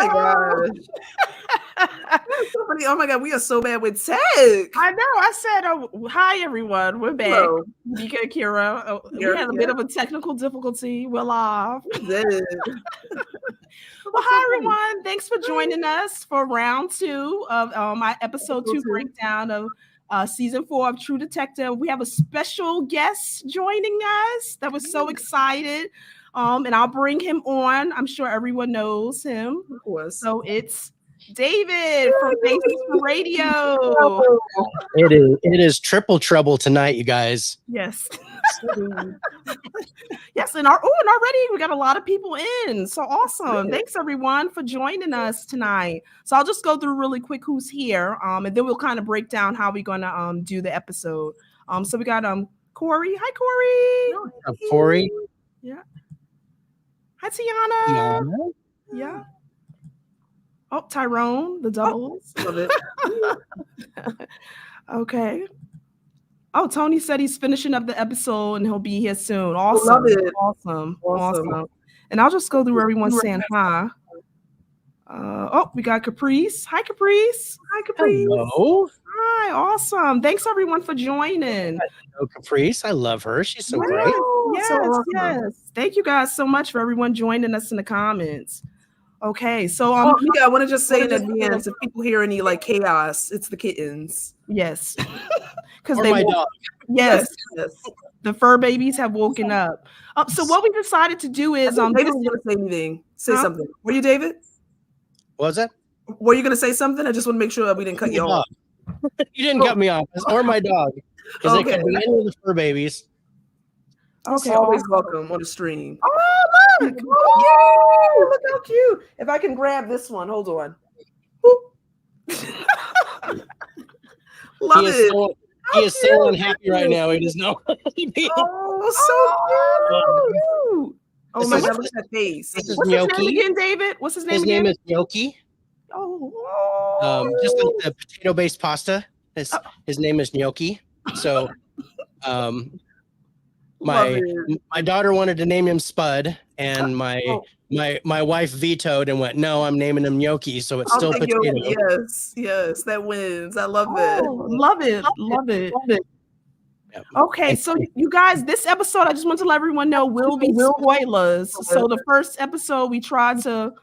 my gosh. That's so funny. Oh my God, we are so bad with tech. I know. I said, hi, everyone. We're back. Hello. Mika and Kira. We had a bit of a technical difficulty. We're live. Well, hi, everyone. Thanks for joining us for round 2 of my episode 2 breakdown of season 4 of True Detective. We have a special guest joining us that was so excited. And I'll bring him on. I'm sure everyone knows him. Of course. So it's David from Basis for Radio. It is triple trouble tonight, you guys. Yes. Yes, and already we got a lot of people in. So awesome. Thanks everyone for joining us tonight. So I'll just go through really quick who's here. And then we'll kind of break down how we're gonna do the episode. So we got Corey. Hi, Corey. Hi, Corey. Yeah. Hi, Tiana. Yeah. Oh, Tyrone, the doubles. Love it. Okay. Oh, Tony said he's finishing up the episode and he'll be here soon. Awesome. Love it. Awesome. And I'll just go through everyone saying hi. We got Caprice. Hi, Caprice. Hello. Hi, awesome. Thanks everyone for joining. Hello, Caprice. I love her. She's so great. Yes, so awesome. yes. Thank you guys so much for everyone joining us in the comments. Okay, so I want to just say in advance, if people hear any like chaos, it's the kittens. Yes, because my dog. Yes, the fur babies have woken up. So what we decided to do is David was gonna say anything. Say something. Were you David? What was that? Were you gonna say something? I just want to make sure that we didn't cut you off. You didn't cut me off, or my dog, because it could be any of the fur babies. Okay, always welcome on the stream. Oh, look! Oh, look how cute! If I can grab this one, hold on. Love it. He is so unhappy right now. He does not want to be. Oh, so cute! Oh my God, look at that face. This is What's Gnocchi. his name again, David? What's his name His again? name is Gnocchi. Oh, Just like the potato-based pasta. His name is Gnocchi. So, my daughter wanted to name him Spud, and my wife vetoed and went, "No, I'm naming him Gnocchi." So it's still potato. Yes, that wins. I love it. Love it. Yeah. Okay, so you guys, this episode, I just want to let everyone know, will be spoilers. So the first episode, we tried to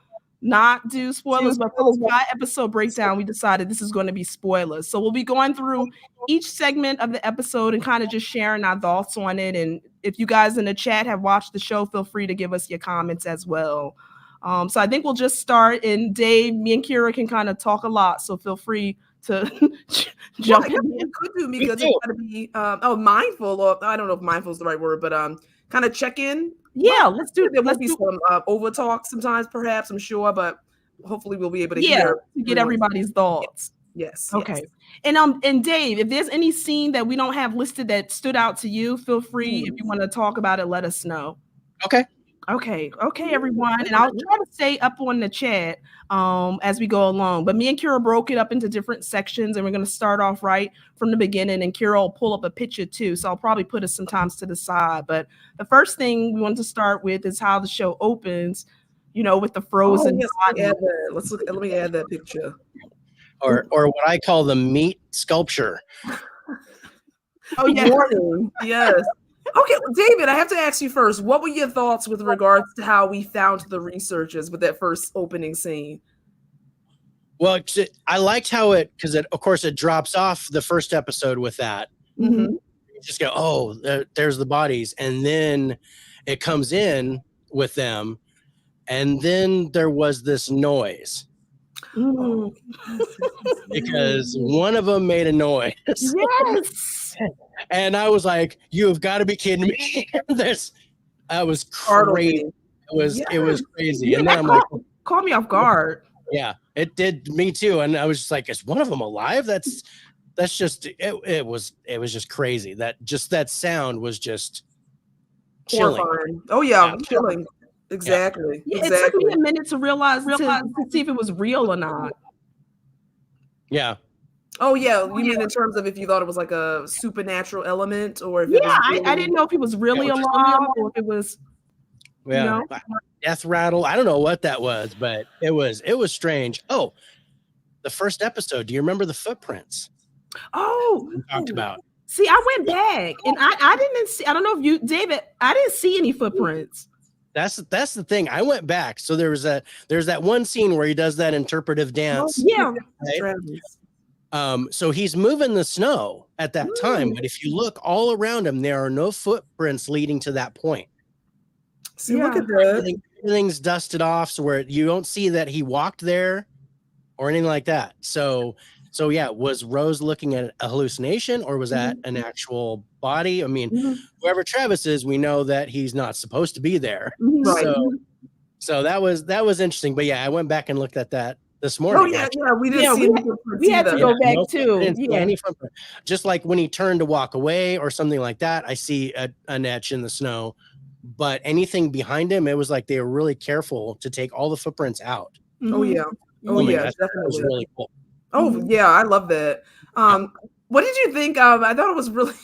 not do spoilers, but for the episode breakdown, we decided this is going to be spoilers. So we'll be going through each segment of the episode and kind of just sharing our thoughts on it. And if you guys in the chat have watched the show, feel free to give us your comments as well. So I think we'll just start. And Dave, me and Kira can kind of talk a lot, so feel free to jump in. It could do because it's got to be mindful, or I don't know if mindful is the right word, but kind of check in. Yeah, let's do it. There will be some over talk sometimes, perhaps, I'm sure, but hopefully we'll be able to get everybody's thoughts. Yes. Okay. Yes. And Dave, if there's any scene that we don't have listed that stood out to you, feel free. If you want to talk about it, let us know. Okay, everyone. And I'll try to stay up on the chat as we go along. But me and Kira broke it up into different sections, and we're going to start off right from the beginning. And Kira will pull up a picture too, so I'll probably put it sometimes to the side. But the first thing we want to start with is how the show opens. With the frozen body. Let me add that picture. or what I call the meat sculpture. Oh yes. Okay, David, I have to ask you first, what were your thoughts with regards to how we found the researchers with that first opening scene? Well, I liked how because of course it drops off the first episode with that. Mm-hmm. You just go, there's the bodies. And then it comes in with them. And then there was this noise. Because one of them made a noise. Yes. And I was like, "You have got to be kidding me!" I was crazy. It was crazy. And then I'm like, "Call me off guard." Yeah, it did me too. And I was just like, "Is one of them alive?" That's just it was just crazy. That sound was just chilling. Horrifying. Oh yeah, chilling. Exactly. Yeah, it took me a minute to realize to see if it was real or not. Yeah. Oh yeah, you mean in terms of if you thought it was like a supernatural element, or if I didn't know if he was really alive or if it was. Yeah. Death rattle. I don't know what that was, but it was strange. Oh, the first episode. Do you remember the footprints? Oh, we talked about. See, I went back and I didn't see. I don't know if you, David. I didn't see any footprints. That's the thing. I went back. So there's that one scene where he does that interpretive dance. Yeah. Right? So he's moving the snow at that time, but if you look all around him, there are no footprints leading to that point. See, look at that. Everything's dusted off, so where you don't see that he walked there or anything like that. So yeah, was Rose looking at a hallucination, or was that an actual body? I mean, whoever Travis is, we know that he's not supposed to be there. Right. So that was interesting. But yeah, I went back and looked at that this morning. Oh yeah, we didn't see we had to go back too. Any just like when he turned to walk away or something like that, I see an etch in the snow. But anything behind him, it was like they were really careful to take all the footprints out. Oh yeah, definitely. That was really cool. Oh yeah, I love that. What did you think? I thought it was really.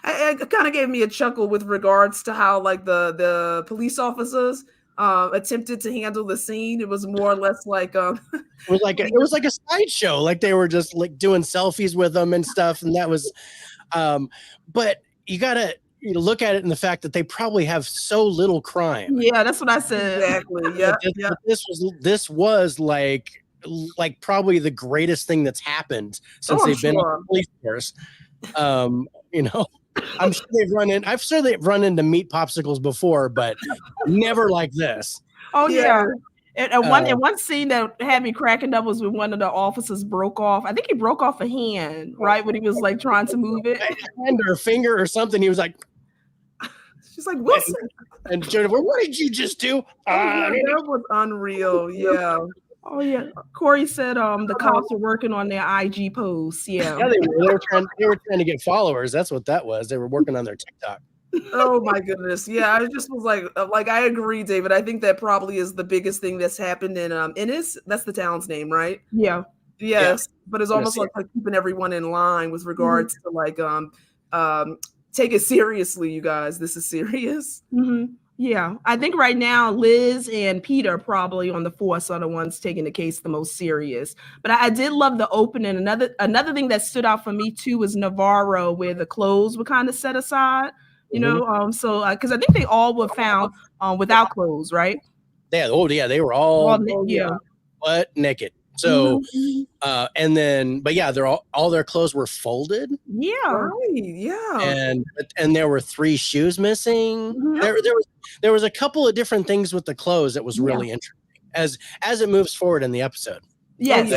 It kind of gave me a chuckle with regards to how like the police officers attempted to handle the scene. It was more or less like it was like a sideshow. Like they were just like doing selfies with them and stuff, and that was. But you gotta look at it in the fact that they probably have so little crime. Yeah, that's what I said. Exactly. Yeah. This was like probably the greatest thing that's happened since they've been in the police force. I'm sure they've run into meat popsicles before, but never like this. Oh yeah. And one scene that had me cracking up was when one of the officers broke off. I think he broke off a hand, right? When he was like trying to move it. A hand or a finger or something. He was like, she's like, Wilson. And Jennifer, what did you just do? That was unreal. Yeah. Oh yeah. Corey said the cops are working on their IG posts. Yeah. They were trying to get followers. That's what that was. They were working on their TikTok. Oh my goodness. Yeah, I just was like I agree, David. I think that probably is the biggest thing that's happened in Ennis. That's the town's name, right? Yeah. Yes. Yeah. But it's almost like keeping everyone in line with regards to like take it seriously, you guys. This is serious. Yeah, I think right now Liz and Peter probably on the force are the ones taking the case the most serious. But I did love the opening. Another thing that stood out for me too was Navarro, where the clothes were kind of set aside. So because I think they all were found without clothes, right? Yeah. Oh yeah, they were all butt naked. So, and then, but yeah, all their clothes were folded. Yeah, right. Yeah, and there were 3 shoes missing. There was a couple of different things with the clothes that was really interesting as it moves forward in the episode. Yes.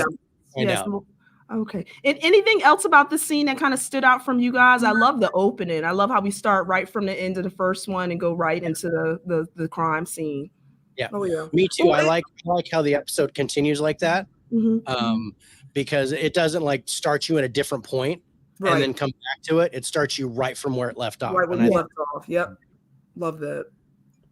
Okay. And anything else about the scene that kind of stood out from you guys? I love the opening. I love how we start right from the end of the first one and go right into the crime scene. Yeah. Oh yeah. Me too. I like how the episode continues like that. Because it doesn't like start you at a different point and then come back to it. It starts you right from where it left off. Right when you left off. Yep. Love that.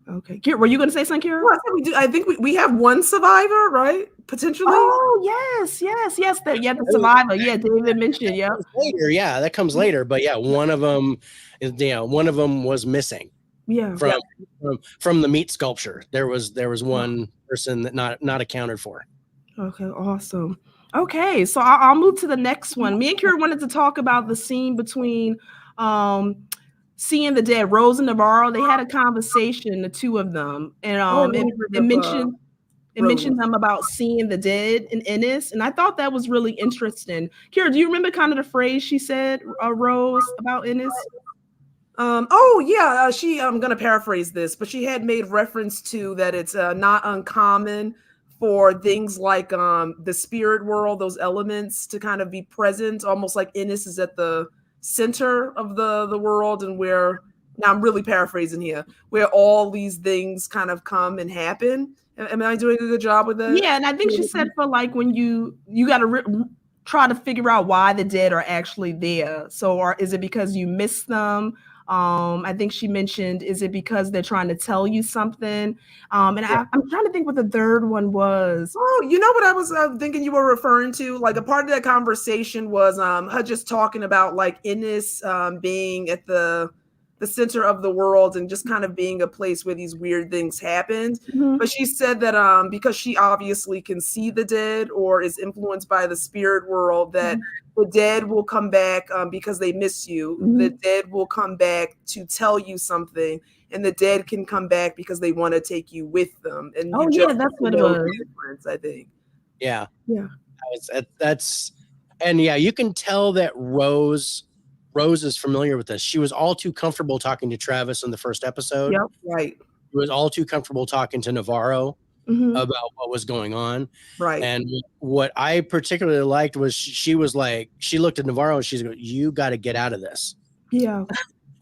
Okay. Kira, were you going to say something, Kira? Well, I think we have one survivor, right? Potentially. Oh, yes. The survivor. Yeah, David mentioned. Yeah. Later, yeah, that comes later. But yeah, one of them was missing. Yeah. From the meat sculpture, there was one person that not accounted for. Okay, awesome. Okay, so I'll move to the next one. Me and Kira wanted to talk about the scene between Seeing the Dead, Rose and Navarro. They had a conversation, the two of them, and it mentioned them about seeing the dead in Ennis, and I thought that was really interesting. Kira, do you remember kind of the phrase she said, Rose, about Ennis? She I'm gonna paraphrase this, but she had made reference to that it's not uncommon for things like the spirit world, those elements to kind of be present, almost like Ennis is at the center of the world, and where, now I'm really paraphrasing here, where all these things kind of come and happen. Am I doing a good job with that? Yeah, and I think she said for like when you got to try to figure out why the dead are actually there. So, or is it because you miss them? I think she mentioned, is it because they're trying to tell you something? I'm trying to think what the third one was. Oh, you know what I was thinking you were referring to? Like a part of that conversation was her just talking about like Ennis being at the the center of the world and just kind of being a place where these weird things happened. But she said that because she obviously can see the dead or is influenced by the spirit world, that the dead will come back because they miss you. The dead will come back to tell you something, and the dead can come back because they want to take you with them. And that's what it was. Difference, I think. Yeah. That's and yeah, you can tell that Rose is familiar with this. She was all too comfortable talking to Travis in the first episode. Yep, right. She was all too comfortable talking to Navarro about what was going on. Right. And what I particularly liked was she was like, she looked at Navarro and she's going, "You got to get out of this. Yeah.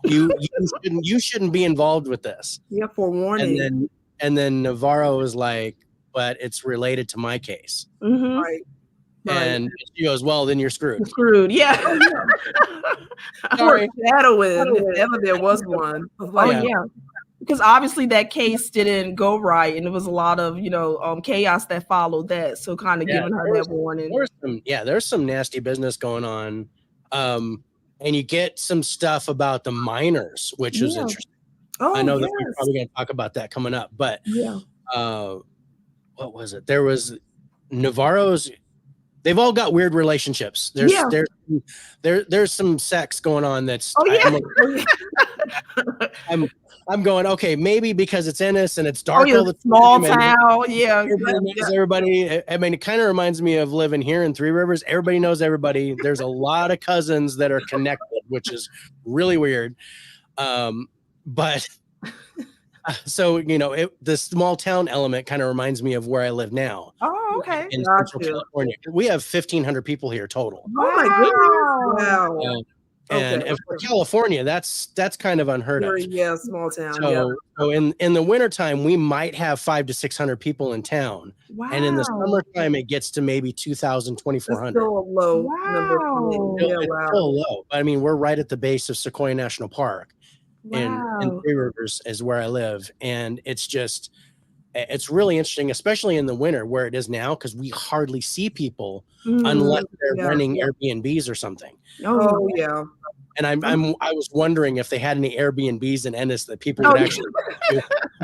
You shouldn't be involved with this." Yeah, forewarning. And then Navarro was like, "But it's related to my case." Right. And she goes, "Well, then you're screwed." You're screwed. Yeah. Sorry. Shadowing, if ever there was one. Because obviously that case didn't go right, and there was a lot of chaos that followed that. So kind of giving her that warning. There's some nasty business going on, and you get some stuff about the miners, which is interesting. I know that we're probably going to talk about that coming up, but what was it? There was Navarro's. They've all got weird relationships. There's some sex going on. That's I'm going, okay, maybe because it's Ennis and it's dark all the time. Small town, everybody knows everybody. I mean, it kind of reminds me of living here in Three Rivers. Everybody knows everybody. There's a lot of cousins that are connected, which is really weird. But so the small town element kind of reminds me of where I live now. Oh, okay. In Central California, we have 1,500 people here total. Oh my goodness! Wow. And for California, that's kind of unheard of. Yeah, small town. So in the wintertime, we might have 500 to 600 people in town. Wow. And in the summertime, it gets to maybe 2,000, 2,400. Still a low number. It's still low. I mean, we're right at the base of Sequoia National Park. In Three Rivers is where I live. And it's really interesting, especially in the winter where it is now, because we hardly see people unless they're renting Airbnbs or something. Oh, yeah. And I was wondering if they had any Airbnbs in Ennis that people would actually do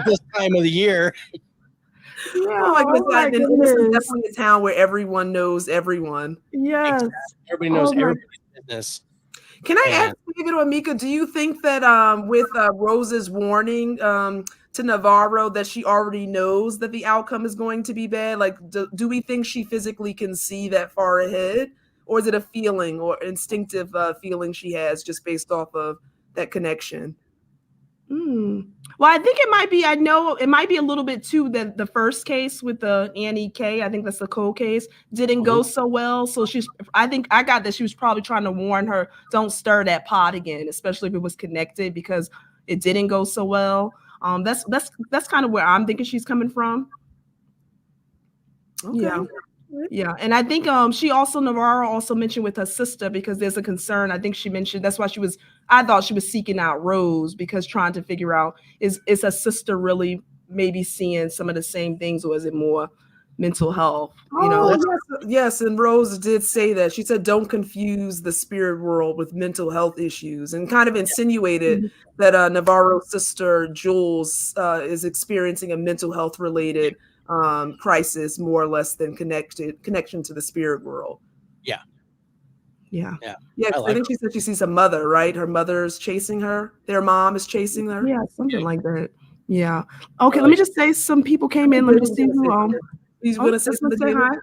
this time of the year. Oh my goodness. This is definitely a town where everyone knows everyone. Yes. Exactly. Everybody knows everybody's business. Can I ask David or Amika, do you think that with Rose's warning to Navarro that she already knows that the outcome is going to be bad? Like, do we think she physically can see that far ahead? Or is it a feeling or instinctive feeling she has just based off of that connection? Well, I think it might be, I know it might be a little bit too that the first case with the Annie K, I think that's the cold case, didn't go so well. So I think I got that she was probably trying to warn her, don't stir that pot again, especially if it was connected, because it didn't go so well. That's kind of where I'm thinking she's coming from. Okay. Yeah. And I think Navarro also mentioned with her sister, because there's a concern. I think she mentioned that's why I thought she was seeking out Rose, because trying to figure out is her sister really maybe seeing some of the same things, or is it more mental health? Yes. And Rose did say that. She said, don't confuse the spirit world with mental health issues, and kind of insinuated that Navarro's sister, Jules, is experiencing a mental health related crisis more or less than connection to the spirit world. I think she said she sees a mother, right? Her mother's chasing her, their mom is chasing her. Something like that. Okay, let me just say some people came in. Let me just see who he's gonna say hi.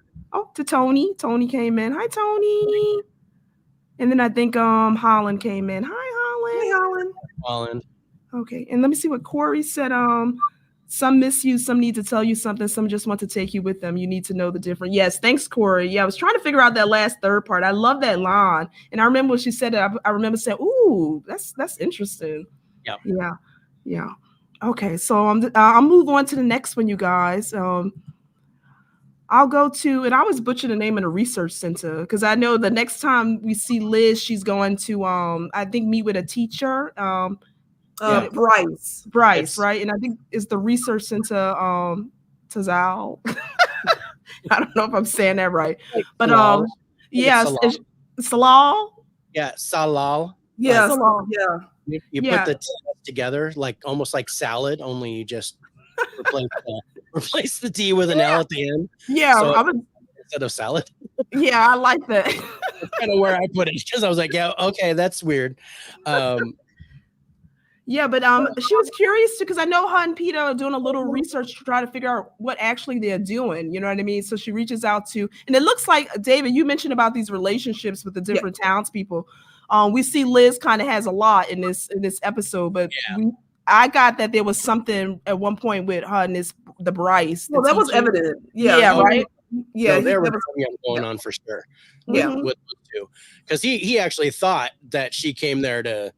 To Tony. Tony came in. Hi, Tony. And then I think Holland came in. Hi, Holland. Okay, and let me see what Corey said. Some miss you, some need to tell you something, some just want to take you with them. You need to know the difference. Yes, thanks, Corey. Yeah, I was trying to figure out that last third part. I love that line. And I remember when she said it, I remember saying, ooh, that's interesting. Yeah. Okay, so I'll move on to the next one, you guys. I'll go to, and I always butcher the name of the research center, because I know the next time we see Liz, she's going to, I think, meet with a teacher. Bryce, right? And I think it's the research center, Tsalal. I don't know if I'm saying that right, but Tsalal. Tsalal. Yeah, Tsalal. Yeah, Tsalal. You put the T together, like almost like salad, only you just replace the T with an L at the end. Yeah, so instead of salad. Yeah, I like that. That's kind of where I put it, because I was like, yeah, okay, that's weird. Yeah, but she was curious too, because I know her and Peter are doing a little research to try to figure out what actually they're doing. You know what I mean? So she reaches out to, and it looks like, David, you mentioned about these relationships with the different townspeople. We see Liz kind of has a lot in this episode, but I got that there was something at one point with her and the Bryce. Well, that was evident. Yeah, right. Yeah, no, there was going on for sure. Yeah, with those two, because he actually thought that she came there to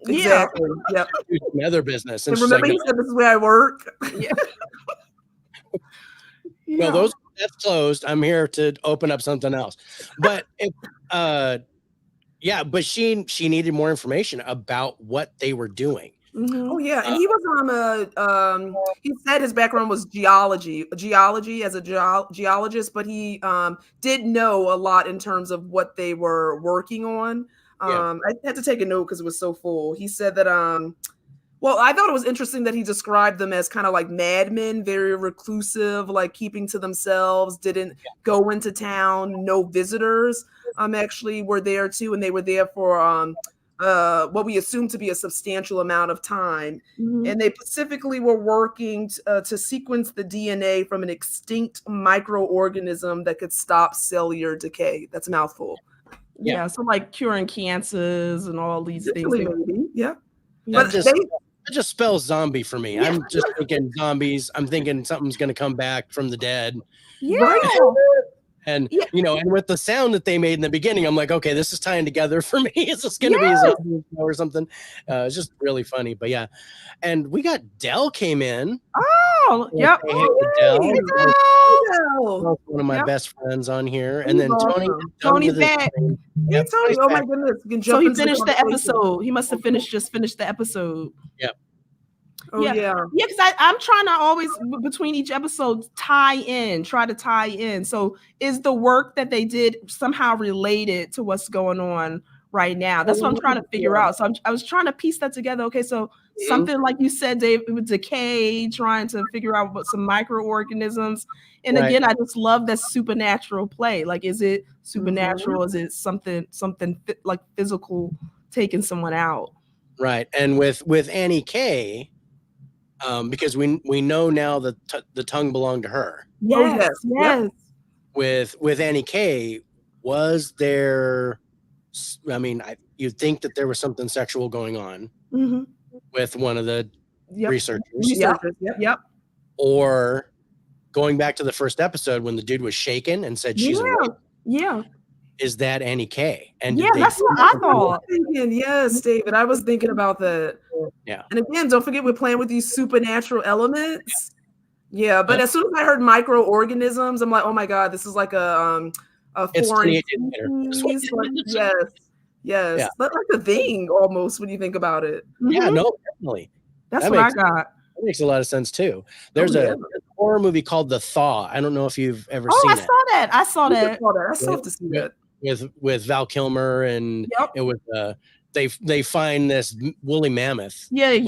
exactly. Yep. do some other business, and remember, he said, "This is where I work." Yeah. No, that's closed. I'm here to open up something else. But but she needed more information about what they were doing. Mm-hmm. Oh yeah, and he was on he said his background was geology as a geologist, but he did know a lot in terms of what they were working on. I had to take a note because it was so full. He said that well, I thought it was interesting that he described them as kind of like madmen, very reclusive, like keeping to themselves, didn't go into town, no visitors actually were there too, and they were there for what we assume to be a substantial amount of time. Mm-hmm. And they specifically were working to sequence the DNA from an extinct microorganism that could stop cellular decay. That's a mouthful. Yeah, so like curing cancers and all these things. Maybe. Yeah. But that just spells zombie for me. I'm just thinking zombies. I'm thinking something's going to come back from the dead. Yeah. Right. And and with the sound that they made in the beginning, I'm like, okay, this is tying together for me. Is this going to be a zombie or something? It's just really funny. But yeah, and we got Dell came in. Oh, yep. Dell. One of my best friends on here, and then Tony's back. Hey, Tony! Oh my goodness! So he finished the episode. He must have finished the episode. Yep. Oh yeah. Because I'm trying to always, between each episode, try to tie in. So is the work that they did somehow related to what's going on right now? That's what I'm trying to figure out. So I was trying to piece that together. Okay, so something like you said, Dave, with decay, trying to figure out what some microorganisms. And again, I just love that supernatural play. Like, is it supernatural? Is it something like physical, taking someone out? Right. And with Annie K, because we know now that the tongue belonged to her. Yes. With Annie K, was there? I mean, you'd think that there was something sexual going on with one of the researchers. Yep. Or going back to the first episode when the dude was shaken and said she's a witch. Yeah. Is that Annie K? And that's what I thought. Yes, David, I was thinking about that. Yeah. And again, don't forget we're playing with these supernatural elements. Yeah, but as soon as I heard microorganisms, I'm like, oh my god, this is like a foreign species. Yes. That's like a thing almost when you think about it. Yeah, no, definitely. That's what I got. That makes a lot of sense too. There's a horror movie called The Thaw. I don't know if you've ever seen it. I saw that. I still have to see that. With Val Kilmer, and it was they find this woolly mammoth. And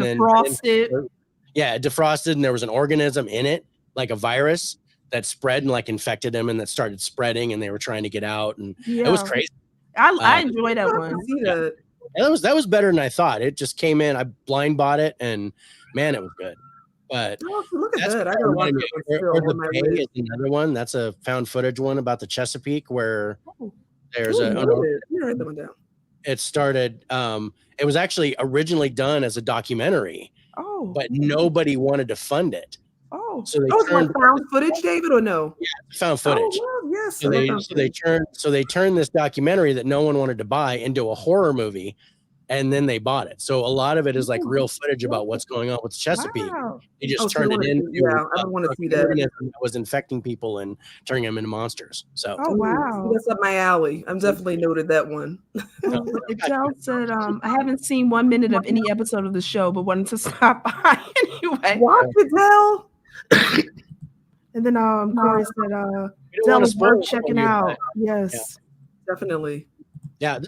defrosted. Defrosted, and there was an organism in it, like a virus that spread and like infected him, and that started spreading, and they were trying to get out, and it was crazy. I enjoyed that one. That was better than I thought. It just came in. I blind bought it, and man, it was good. But look at that. I gotta watch The Bay is another one. That's a found footage one about the Chesapeake, where there's write that one down. It started. It was actually originally done as a documentary. But nobody wanted to fund it. So they turned found footage, David, or no? Yeah, found footage. Yes. So they turned this documentary that no one wanted to buy into a horror movie, and then they bought it. So a lot of it is like real footage about what's going on with Chesapeake. They just turned it into I don't want to see that. Was infecting people and turning them into monsters. So that's up my alley. I'm definitely noted that one. Adele said, I haven't seen 1 minute of any episode of the show, but wanted to stop by anyway. Watch Adele. And then Corey said, Adele is worth checking out. Yes, definitely. Yeah,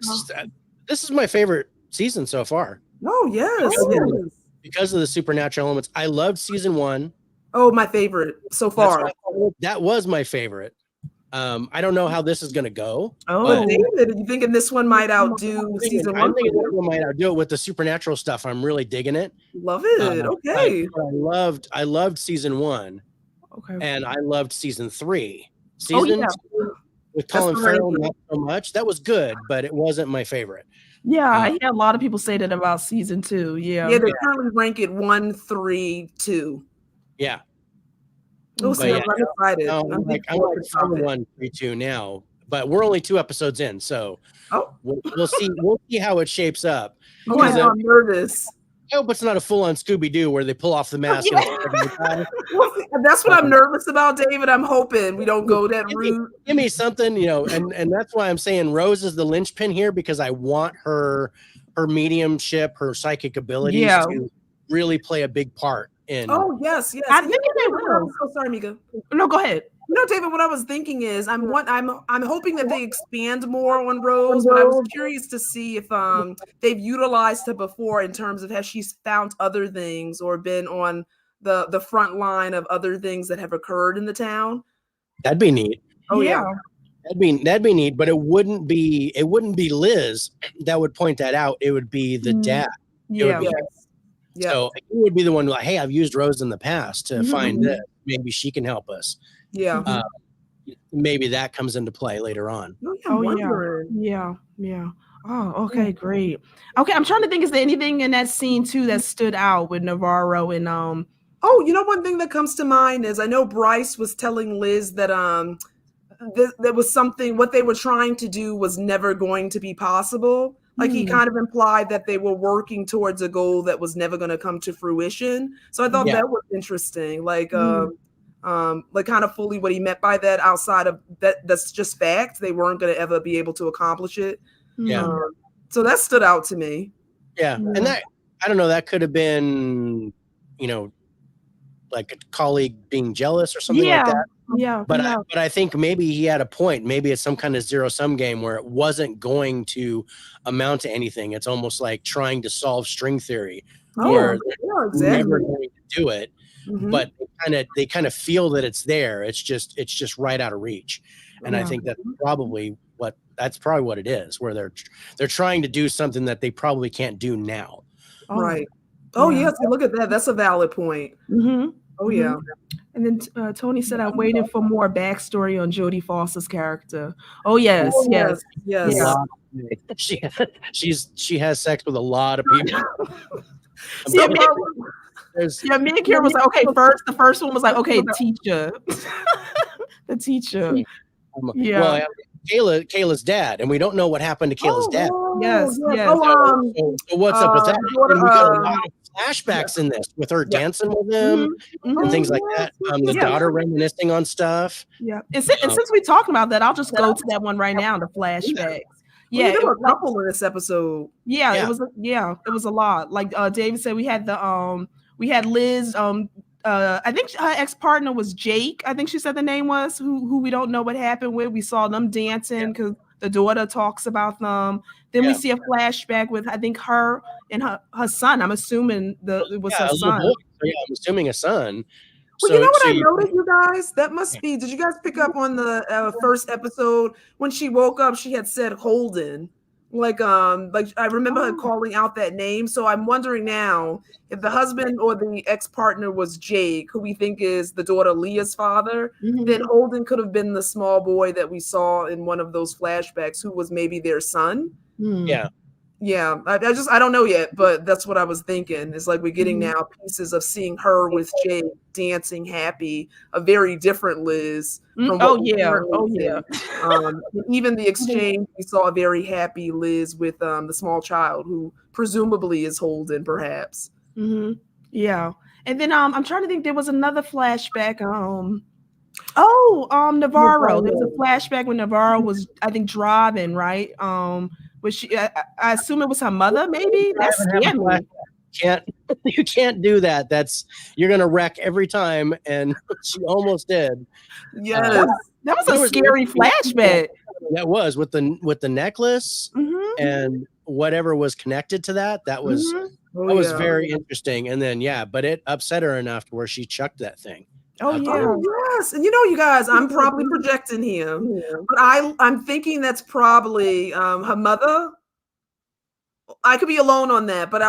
This is my favorite season so far. Oh yes, because of the supernatural elements. I loved season 1. Oh, my favorite so far. That was my favorite. I don't know how this is going to go. Oh, David, you thinking this one might outdo season 1? I'm thinking this one might outdo it with the supernatural stuff. I'm really digging it. Love it. Okay. I loved season 1. Okay. And I loved season 3. Season 2 with Colin Farrell, not so much. That was good, but it wasn't my favorite. Yeah, I hear a lot of people say that about season 2. Yeah. Yeah, they currently rank it 1, 3, 2. Yeah. Oh, so I'm excited. I'm like 1, 3, 2 now, but we're only 2 episodes in, so we'll see. We'll see how it shapes up. Oh, I'm nervous. I hope it's not a full-on Scooby-Doo where they pull off the mask. That's what I'm nervous about, David. I'm hoping we don't go that route. Give me something, and that's why I'm saying Rose is the linchpin here, because I want her mediumship, her psychic abilities to really play a big part in. Oh yes. I think they will. Oh, sorry, Mika. No, go ahead. No, David, what I was thinking is I'm hoping that they expand more on Rose, but I was curious to see if they've utilized her before in terms of has she found other things or been on the front line of other things that have occurred in the town. That'd be neat. Oh yeah. That'd be neat, but it wouldn't be Liz that would point that out. It would be the dad. Yeah. So he would be the one like, hey, I've used Rose in the past to find this. Maybe she can help us. Yeah. Maybe that comes into play later on. Yeah. Oh, okay, great. Okay, I'm trying to think, is there anything in that scene too that stood out with Navarro and Oh, one thing that comes to mind is I know Bryce was telling Liz that there was something, what they were trying to do was never going to be possible. Like he kind of implied that they were working towards a goal that was never going to come to fruition. So I thought that was interesting. Like kind of fully what he meant by that, outside of that's just fact. They weren't going to ever be able to accomplish it. Yeah. So that stood out to me. Yeah. And that, I don't know, that could have been, like a colleague being jealous or something like that. Yeah. But I think maybe he had a point. Maybe it's some kind of zero-sum game where it wasn't going to amount to anything. It's almost like trying to solve string theory, where they're never going to do it. But they kind of feel that it's there. It's just right out of reach. And I think that's probably what it is, where they're trying to do something that they probably can't do now. Right. Oh yes, look at that. That's a valid point. Oh yeah. And then Tony said, "I'm waiting for more backstory on Jodie Foster's character." Oh yes. She has sex with a lot of people. Me and Kira was like, okay, the first one was like, okay, teacher. The teacher. Well, Kayla's dad, and we don't know what happened to Kayla's dad. Yes. So what's up with that? And we got a lot of flashbacks in this with her dancing with him and things like that. The daughter reminiscing on stuff. Yeah. And since we talked about that, I'll just go to that one right now, the flashbacks. Yeah, there were a couple in this episode. It was a lot. Like David said, we had Liz. I think her ex-partner was Jake. I think she said the name was who we don't know what happened with. We saw them dancing because the daughter talks about them. Then we see a flashback with I think her and her son. I'm assuming it was her son. I'm assuming a son. Well, you know what I noticed, you guys? That must be. Did you guys pick up on the first episode when she woke up? She had said Holden. Like I remember her calling out that name. So I'm wondering now if the husband or the ex-partner was Jake, who we think is the daughter Leah's father, then Holden could have been the small boy that we saw in one of those flashbacks, who was maybe their son. Yeah, I don't know yet, but that's what I was thinking. It's like we're getting now pieces of seeing her with Jake dancing happy, a very different Liz. From even the exchange, we saw a very happy Liz with the small child, who presumably is Holden, perhaps. Yeah, and then I'm trying to think. There was another flashback. Navarro. There was a flashback when Navarro was, I think, driving, right? Was she? I assume it was her mother. Maybe that's scary. You can't do that. You're gonna wreck every time, and she almost did. Yes, that was a scary flashback. That was with the necklace, and whatever was connected to that was very interesting. And then but it upset her enough to where she chucked that thing. Oh yes. And you guys, I'm probably projecting here, but I'm thinking that's probably her mother. I could be alone on that, but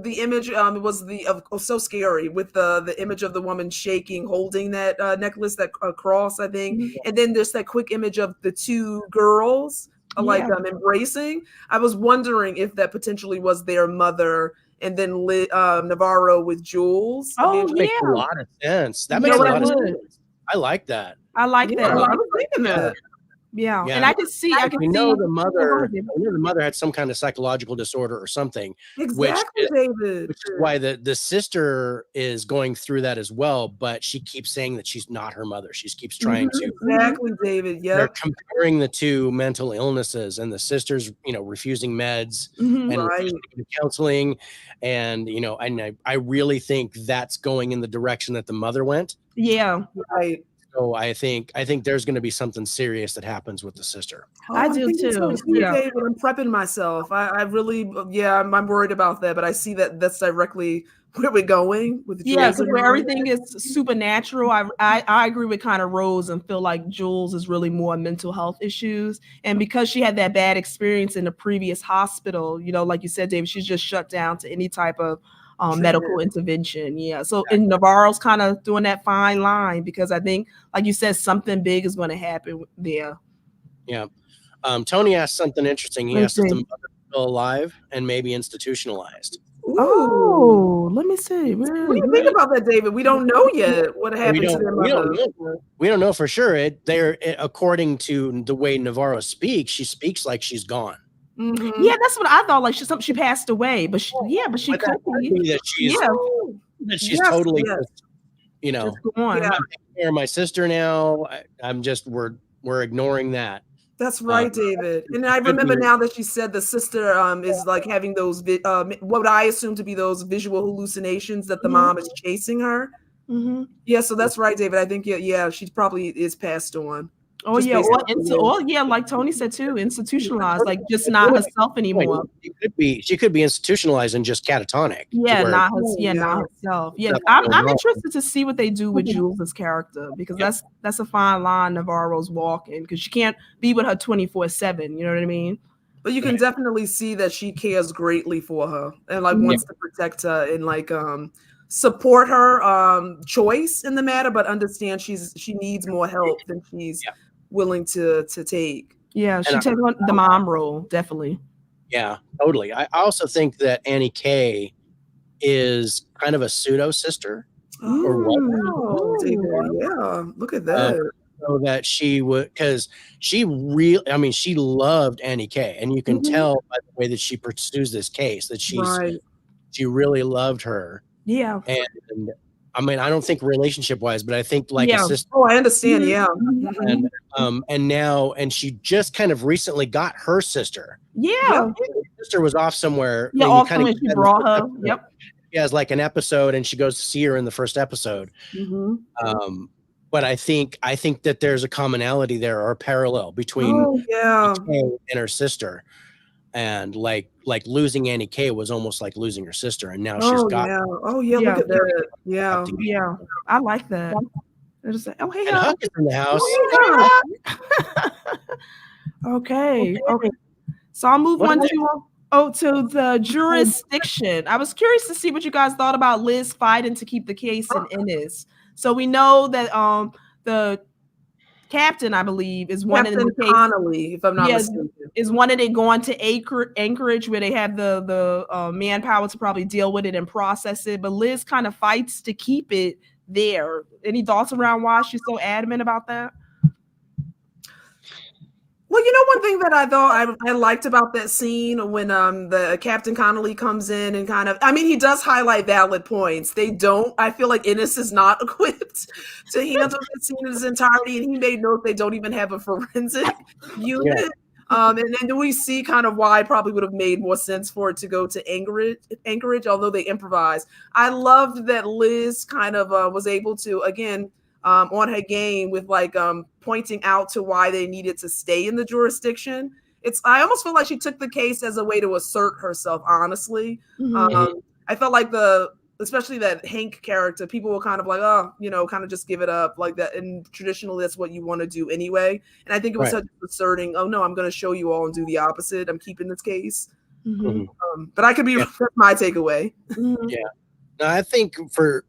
the image was so scary with the image of the woman shaking, holding that necklace, that cross, I think, and then there's that quick image of the two girls embracing. I was wondering if that potentially was their mother, and then Navarro with Jules. Oh, that makes a lot of sense. That makes a lot of sense. I like that. I like that. I was thinking that. Yeah, and I can see. The mother had some kind of psychological disorder or something, exactly, David. Which is why the sister is going through that as well. But she keeps saying that she's not her mother. She keeps trying to. Exactly, David. Yeah, they're comparing the two mental illnesses, and the sister's refusing meds and refusing counseling, and and I really think that's going in the direction that the mother went. Yeah, right. So I think there's going to be something serious that happens with the sister. I do too. David, I'm prepping myself. I really, I'm worried about that, but I see that that's directly where we're going with Jules. Yeah, because where everything is supernatural. I agree with kind of Rose and feel like Jules is really more mental health issues, and because she had that bad experience in the previous hospital, like you said, David, she's just shut down to any type of medical intervention. So and Navarro's kind of doing that fine line, because I think, like you said, something big is going to happen there. Tony asked something interesting. He asked if the mother is still alive and maybe institutionalized. Oh, let me see. What do you think about that, David? We don't know yet what happened to their mother. We don't know for sure. According to the way Navarro speaks, she speaks like she's gone. Mm-hmm. Yeah, that's what I thought. Like she passed away, but she could be. That she's totally, just gone. I'm taking care of my sister now. We're ignoring that. That's right, David. And I remember now that she said the sister is like having those what I assume to be those visual hallucinations that the mom is chasing her. Mm-hmm. Yeah, so that's right, David. I think she probably is passed on. Oh yeah, like Tony said too, institutionalized, like just not herself anymore. She could be institutionalized and just catatonic. Not herself. Yeah, I'm interested to see what they do with Jules' character, because that's a fine line Navarro's walking, because she can't be with her 24/7. You know what I mean? But you can definitely see that she cares greatly for her and wants to protect her and support her choice in the matter, but understand she needs more help than she's willing to take. Yeah, she takes on the mom role, definitely. Yeah, totally. I also think that Annie K is kind of a pseudo sister. Look at that. So that she would, because she loved Annie K, and you can tell by the way that she pursues this case that she really loved her. Yeah. And I mean, I don't think relationship wise, but I think a sister. Oh, I understand. Yeah. And she just kind of recently got her sister. Yeah. Her sister was off somewhere. Yeah, often when she brought her. Yep. She has like an episode, and she goes to see her in the first episode. But I think that there's a commonality there, or a parallel between Kay and her sister. And like losing Annie K was almost like losing her sister, and now she's got. Look at that. Yeah, I like that. They're just like, hey, and Huck is in the house. Okay. So I'll move on to the jurisdiction. I was curious to see what you guys thought about Liz fighting to keep the case in Ennis. So we know that the captain, I believe, is one in the case. Connelly, if I'm not mistaken, is one of they going to Anchorage, where they have the manpower to probably deal with it and process it. But Liz kind of fights to keep it there. Any thoughts around why she's so adamant about that? Well, one thing that I thought I liked about that scene when the Captain Connelly comes in and he does highlight valid points. I feel like Ennis is not equipped to handle the scene in its entirety, and he made note they don't even have a forensic unit. And then we see kind of why it probably would have made more sense for it to go to Anchorage, although they improvised. I loved that Liz kind of was able to, again, on her game with pointing out to why they needed to stay in the jurisdiction. I almost feel like she took the case as a way to assert herself, honestly. I felt like especially that Hank character, people were kind of like, oh, kind of just give it up like that. And traditionally, that's what you want to do anyway. And I think it was such asserting, oh, no, I'm going to show you all and do the opposite. I'm keeping this case. But I could be my takeaway. Yeah. Now, I think for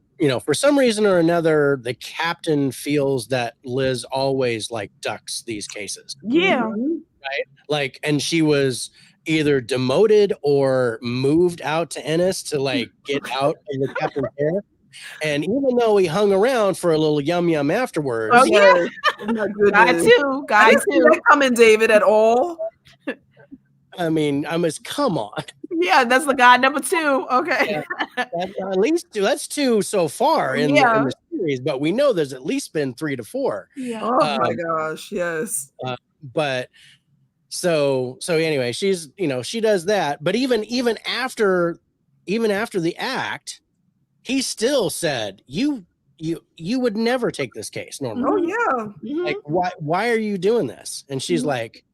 some reason or another, the captain feels that Liz always like ducks these cases. Yeah. Right. Like, and she was either demoted or moved out to Ennis to like get out of the captain's hair. And even though he hung around for a little yum afterwards. Oh yeah. Guy too. I didn't see that coming, David, at all. I mean, come on. Yeah, that's the guy number 2. Okay. At least that's 2 so far in the series, but we know there's at least been 3 to 4. Yeah. Oh my gosh, yes. But so anyway, she's she does that, but even after the act, he still said you would never take this case normally. Oh yeah. Like why are you doing this? And she's like,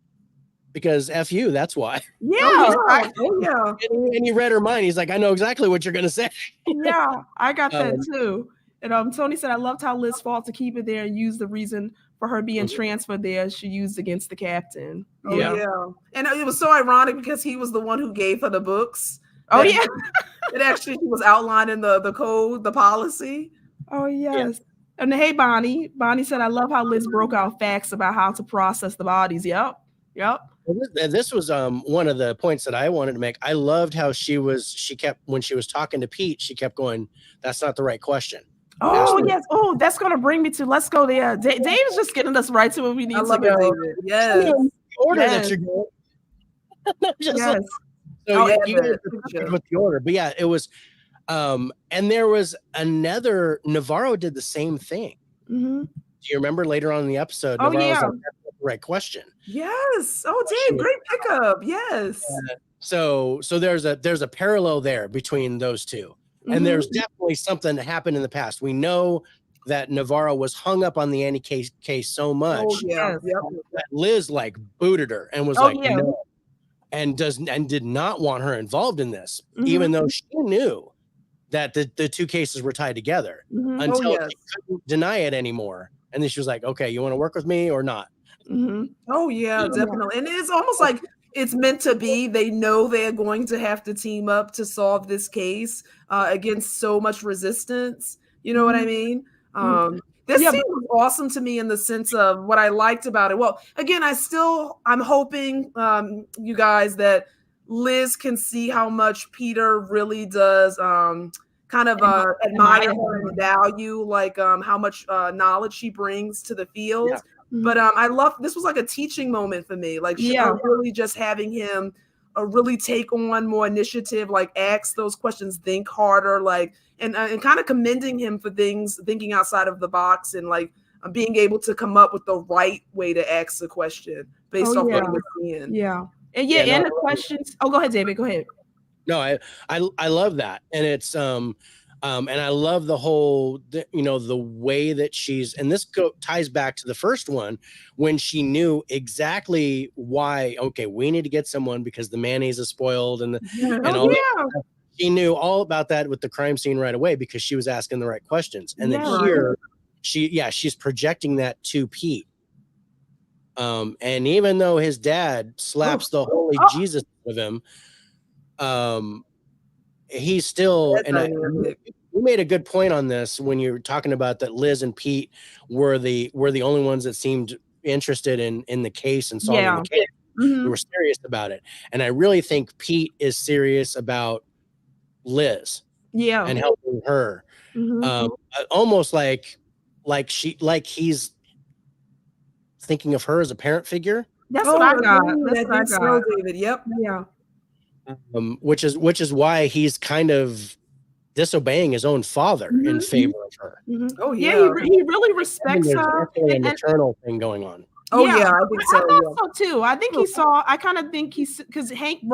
because F you, that's why. Yeah. And he read her mind. He's like, I know exactly what you're gonna say. Yeah, I got that too. And Tony said, I loved how Liz fought to keep it there and used the reason for her being transferred there she used against the captain. Oh yeah. And it was so ironic because he was the one who gave her the books. Oh yeah. It actually was outlining the code, the policy. Oh yes. Yeah. And hey, Bonnie said, I love how Liz broke out facts about how to process the bodies. Yep. This was one of the points that I wanted to make. I loved how she kept, when she was talking to Pete, she kept going, that's not the right question. Oh yes. Oh, that's gonna bring me to, let's go there. Dave's just getting us right to where we need to go. David. Yes. The order that you're going. Yes. So with the order. But yeah, it was and there was another, Navarro did the same thing. Do you remember later on in the episode? Oh Navarro yeah. was like, that's not the right question. Yes. Oh, Dave, great pickup. Yes. So there's a parallel there between those two. And there's definitely something that happened in the past. We know that Navarro was hung up on the Annie case so much that Liz like booted her and was no, and did not want her involved in this, even though she knew that the 2 cases were tied together until she couldn't deny it anymore. And then she was like, okay, you want to work with me or not? Oh yeah, definitely. And it's almost like it's meant to be. They know they're going to have to team up to solve this case against so much resistance. You know what I mean? This scene was awesome to me in the sense of what I liked about it. Well, again, I'm hoping you guys that Liz can see how much Peter really does kind of admire her and value like how much knowledge she brings to the field. But I love, this was like a teaching moment for me. Like really just having him really take on more initiative, like ask those questions, think harder, like and kind of commending him for thinking outside of the box and like being able to come up with the right way to ask the question based off what he was seeing. Yeah. And and the questions. Oh, go ahead, David. Go ahead. No, I love that. And it's and I love the whole, the way that she's, and this ties back to the first one when she knew exactly why, okay, we need to get someone because the mayonnaise is spoiled and all that. She knew all about that with the crime scene right away because she was asking the right questions. And then here she's projecting that to Pete. And even though his dad slaps the holy Jesus with him, he's still, we made a good point on this when you were talking about that Liz and Pete were the only ones that seemed interested in the case and solving the case. We were serious about it. And I really think Pete is serious about Liz and helping her. Almost like he's thinking of her as a parent figure. That's what I got. That's what I got. David. Yep. Yeah. Which is why he's kind of disobeying his own father in favor of her. Oh yeah, he really respects her. There's a maternal thing going on. Oh yeah, I think so. I thought so too. I think he saw. I kind of think because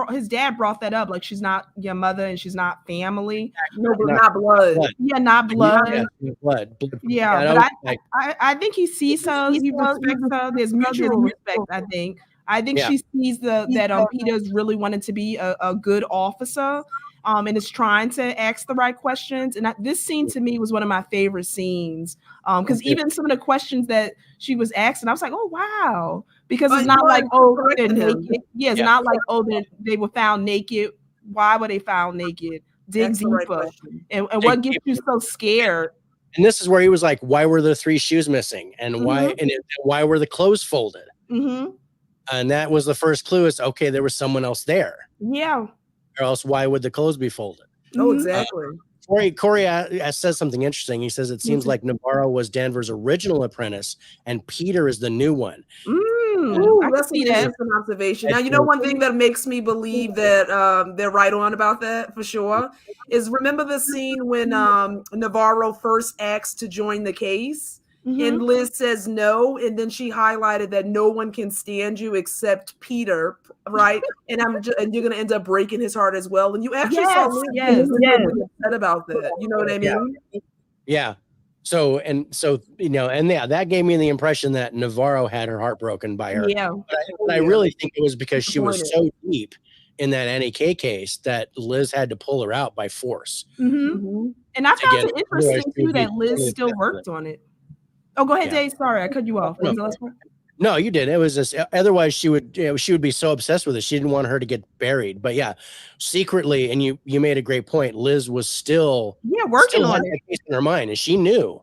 his dad brought that up. Like she's not your mother and she's not family. No, but not blood. Yeah, not blood. Yeah, blood. Yeah, but I think he sees her. He respects her. There's mutual respect. I think. I think she sees that Peter's really wanted to be a good officer, and is trying to ask the right questions. And this scene to me was one of my favorite scenes, because even some of the questions that she was asking, I was like, oh wow, because it's not like, oh, they're naked. Yeah, it's not like, oh, they were found naked. Why were they found naked? Dig deeper. And what gets you so scared? And this is where he was like, why were the 3 shoes missing? And why were the clothes folded? And that was the first clue, is okay, there was someone else there. Yeah. Or else why would the clothes be folded? Oh, exactly. Corey says something interesting. He says it seems like Navarro was Danvers' original apprentice and Peter is the new one. Ooh, that's an interesting observation. Now, you know, one thing that makes me believe that they're right on about that for sure is, remember the scene when Navarro first asked to join the case? And Liz says no, and then she highlighted that no one can stand you except Peter, right? And you're gonna end up breaking his heart as well. And you actually saw Liz upset about that. You know what I mean? Yeah. So that gave me the impression that Navarro had her heart broken by her. Yeah. But I really think it was because she was so deep in that NEK case that Liz had to pull her out by force. And I found it interesting too that Liz still worked on it. Oh, go ahead, Dave. Sorry, I cut you off. No, you did. It was just, otherwise she would be so obsessed with it. She didn't want her to get buried. But yeah, secretly, and you made a great point. Liz was still working on it in her mind, and she knew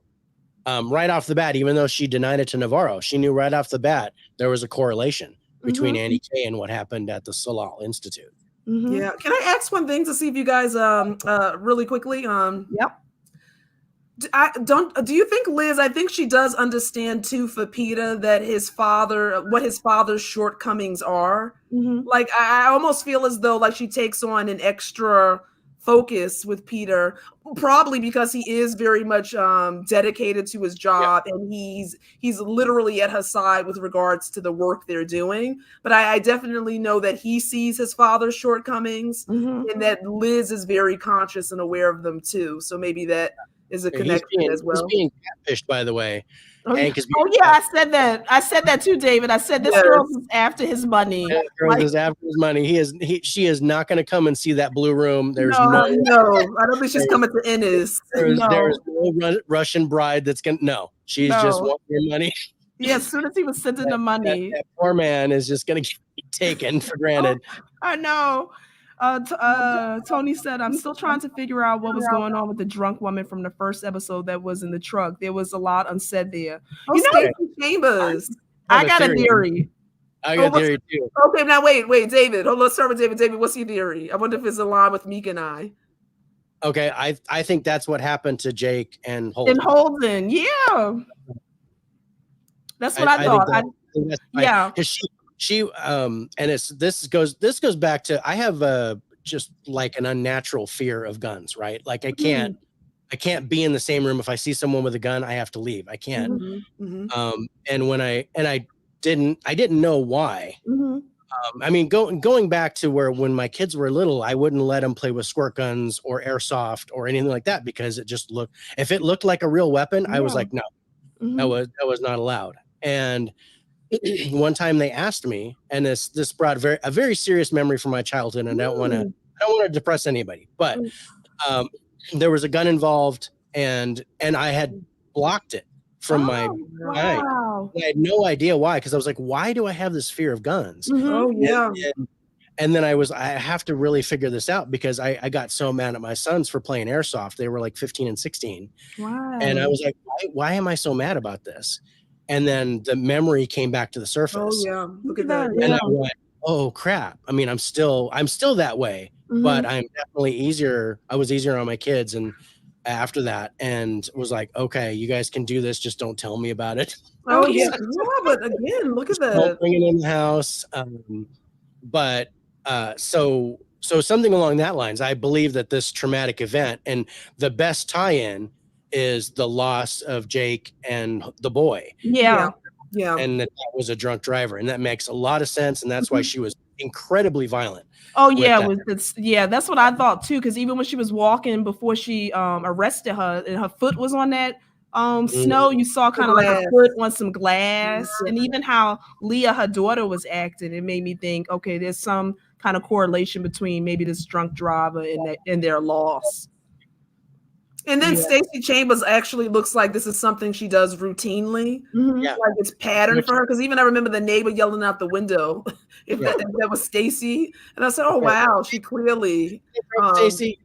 right off the bat, even though she denied it to Navarro, she knew right off the bat there was a correlation between Annie K and what happened at the Tsalal Institute. Yeah. Can I ask one thing to see if you guys really quickly? Yep. Do you think Liz, I think she does understand too for Peter that what his father's shortcomings are. Like I almost feel as though like she takes on an extra focus with Peter, probably because he is very much dedicated to his job, and he's literally at her side with regards to the work they're doing. But I definitely know that he sees his father's shortcomings, and that Liz is very conscious and aware of them too. So maybe that is a connection as well. He's being catfished, by the way. I said that. I said that too, David. I said this girl is after his money. Is after his money. She is not going to come and see that blue room. There's no. I don't think she's coming to Ennis. There's no Russian bride that's going to. No, she's just wanting your money. Yeah, as soon as he was sending the money, that poor man is just going to be taken for granted. I know. Tony said, I'm still trying to figure out what was going on with the drunk woman from the first episode that was in the truck. There was a lot unsaid there. Chambers. I got a theory. I got a theory too. Okay, now wait, David. Let's start with David. David, what's your theory? I wonder if it's aligned with Meek and I. Okay, I think that's what happened to Jake and Holden. Yeah. That's what I thought. Because she and this goes back to, I have just like an unnatural fear of guns, right? Like I can't be in the same room. If I see someone with a gun, I have to leave. I can't. And when I didn't know why. I mean, going back to when my kids were little, I wouldn't let them play with squirt guns or airsoft or anything like that, because if it looked like a real weapon, I was like, no, that was not allowed. And one time they asked me, and this brought a very serious memory from my childhood, and I don't want to depress anybody, but there was a gun involved, and I had blocked it from my eye. I had no idea why, because I was like, why do I have this fear of guns? And then I have to really figure this out, because I got so mad at my sons for playing airsoft. They were like 15 and 16. Wow. And I was like, why am I so mad about this? And then the memory came back to the surface. Oh yeah, look at that. And I went, oh crap. I mean, I'm still that way, but I'm definitely easier. I was easier on my kids, and after that, and was like, okay, you guys can do this. Just don't tell me about it. Oh yeah, but again, look at that. Don't bring it in the house. So something along that lines. I believe that this traumatic event, and the best tie-in, is the loss of Jake and the boy. Yeah. And that was a drunk driver, and that makes a lot of sense, and that's why she was incredibly violent. Oh yeah, that's what I thought too, because even when she was walking before she arrested her, and her foot was on that Snow, you saw kind of like a foot on some glass, and even how Leah, her daughter, was acting. It made me think, okay, there's some kind of correlation between maybe this drunk driver and their loss. And then Stacey Chambers actually looks like this is something she does routinely. Like it's pattern for her. Because even I remember the neighbor yelling out the window if that was Stacey. And I said, oh, wow, she clearly. Stacey.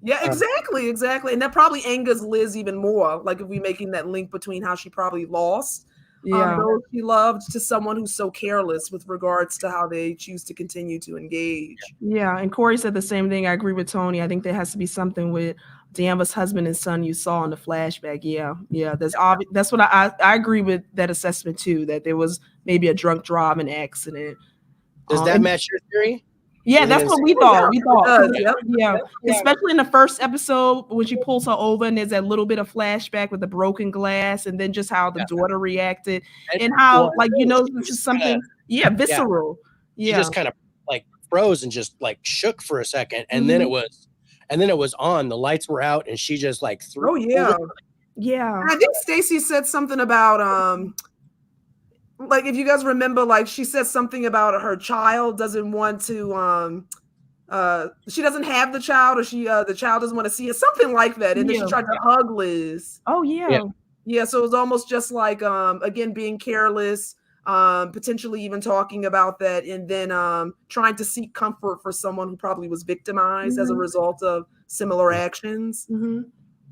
Yeah, exactly. And that probably angers Liz even more. Like if we're making that link between how she probably lost those she loved to someone who's so careless with regards to how they choose to continue to engage. Yeah, and Corey said the same thing. I agree with Tony. I think there has to be something with Danvers' husband and son you saw in the flashback. Yeah. That's what I agree with that assessment too. That there was maybe a drunk driving accident. Does that match your theory? Yeah, that's what we thought. Yeah. Especially in the first episode when she pulls her over and there's that little bit of flashback with the broken glass, and then just how the daughter reacted, and how this is something visceral. She just kind of like froze and just like shook for a second, and then it was on. The lights were out, and she just like threw. Oh yeah. Yeah. I think Stacey said something about like if you guys remember, like she said something about her child doesn't want to she doesn't have the child, or the child doesn't want to see it, something like that. And then she tried to hug Liz. Oh yeah. Yeah, so it was almost just like again being careless, potentially even talking about that, and then trying to seek comfort for someone who probably was victimized as a result of similar actions.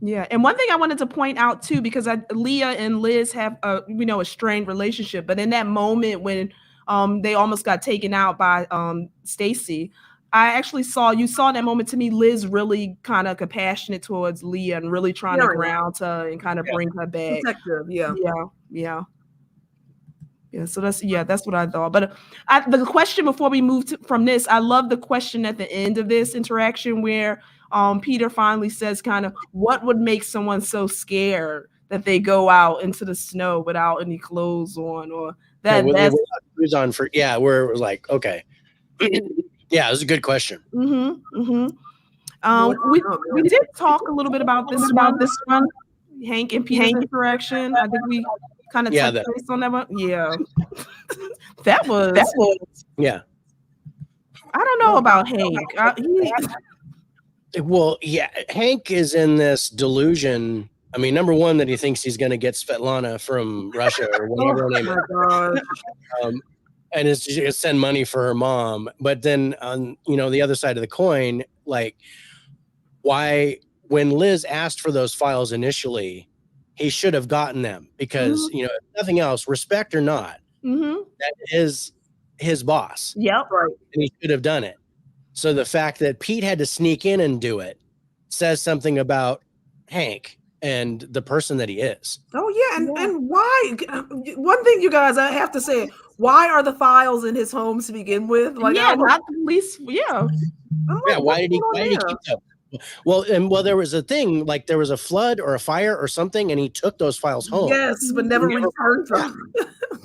Yeah, and one thing I wanted to point out too, because Leah and Liz have a strained relationship, but in that moment when they almost got taken out by Stacey, I actually saw in that moment to me Liz really kind of compassionate towards Leah and really trying to ground her and kind of bring her back. Protective, yeah. So that's what I thought. But the question before we move from this, I love the question at the end of this interaction where Peter finally says kind of, what would make someone so scared that they go out into the snow without any clothes on, or that that's shoes on for where it was like, okay. Yeah, it was a good question. We did talk a little bit about this one, Hank and Peter's interaction. I think we kind of touched base on that one. Yeah. that was yeah. I don't know about Hank. Well, Hank is in this delusion. I mean, number one, that he thinks he's going to get Svetlana from Russia or whatever her name is. And is going to send money for her mom. But then on, the other side of the coin, like, why, when Liz asked for those files initially, he should have gotten them because, if nothing else, respect or not, that is his boss. Yep. Right. And he should have done it. So the fact that Pete had to sneak in and do it says something about Hank and the person that he is. Oh yeah, and why? One thing, you guys, I have to say, why are the files in his home to begin with? Like, not at least, why did he keep them? Well, there was a thing, like there was a flood or a fire or something, and he took those files home. Yes, but never returned them.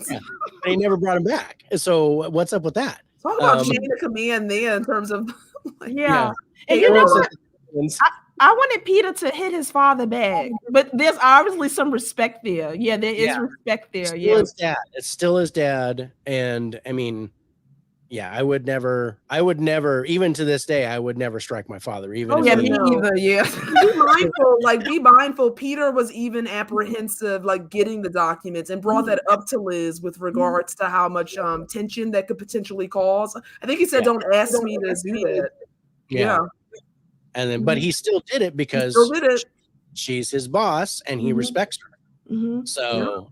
And he never brought them back. So what's up with that? Talk about chain of command there in terms of And you know what? I wanted Peter to hit his father back, but there's obviously some respect there. Yeah, there is respect there. His dad. It's still his dad. And I mean, I would never, even to this day, I would never strike my father. Even me either. Yeah. Be mindful. Peter was even apprehensive, like getting the documents, and brought that up to Liz with regards to how much tension that could potentially cause. I think he said, "Don't ask me to do that." Yeah. And then, but he still did it because she's his boss and he respects her. So,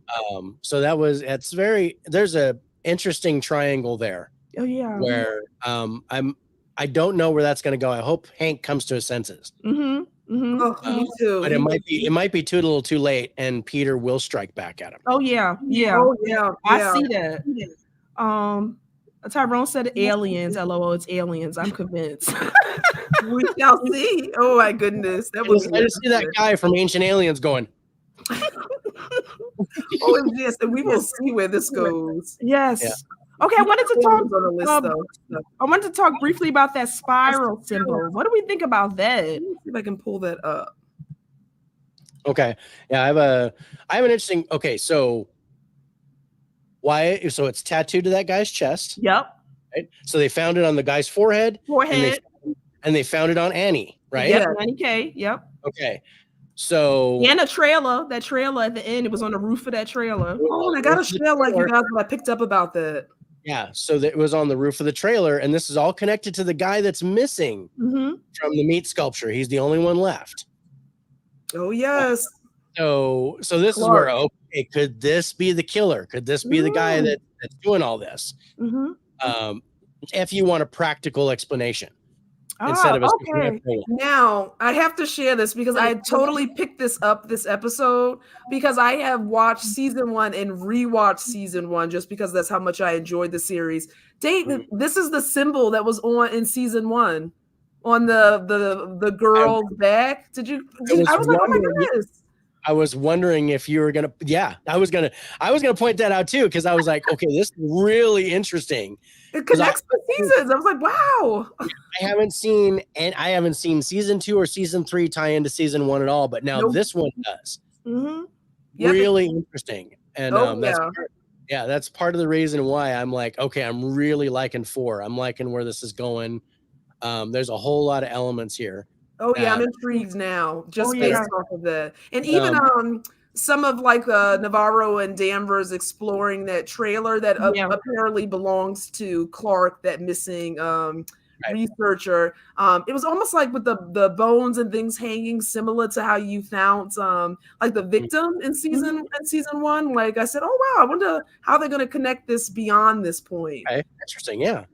there's a interesting triangle there. Oh yeah. Where I don't know where that's going to go. I hope Hank comes to his senses. Oh, me too. But it might be too little, too late, and Peter will strike back at him. Oh yeah. Oh yeah. I see that. Tyrone said aliens. LOL, it's aliens. I'm convinced. We shall see. Oh my goodness. I just see that guy from Ancient Aliens going. Oh yes, and we will see where this goes. Yes. Yeah. Okay, I wanted to talk briefly about that spiral symbol. What do we think about that? Let me see if I can pull that up. Okay. Yeah, I have an interesting. Okay, so why? So it's tattooed to that guy's chest. Yep. Right. So they found it on the guy's forehead. Forehead. And they found it on Annie, right? Yep. Annie K. Yep. Okay. So and a trailer. That trailer at the end, it was on the roof of that trailer. Oh, and I got to share like you guys what I picked up about that. Yeah, so that it was on the roof of the trailer, and this is all connected to the guy that's missing from the meat sculpture. He's the only one left. Oh yes. So this is where, okay, could this be the killer? Could this be the guy that's doing all this? If you want a practical explanation. Instead of okay. Now I have to share this because I totally picked this up this episode because I have watched season 1 and rewatched season 1 just because that's how much I enjoyed the series. David, this is the symbol that was on in season 1 on the girl's back. I was like, oh my goodness. I was wondering if you were gonna. Yeah, I was gonna point that out too because I was like, okay, this is really interesting. It connects the seasons. I was like, wow. I haven't seen season 2 or season 3 tie into season 1 at all, but now this one does. Really interesting, and that's part of the reason why I'm like, okay, I'm really liking 4. I'm liking where this is going. There's a whole lot of elements here. Oh yeah, I'm intrigued now, just based off of that. And even some of like Navarro and Danvers exploring that trailer that apparently belongs to Clark, that missing researcher. It was almost like with the bones and things hanging, similar to how you found like the victim in season 1. Like I said, oh wow, I wonder how they're going to connect this beyond this point. Okay. Interesting, yeah.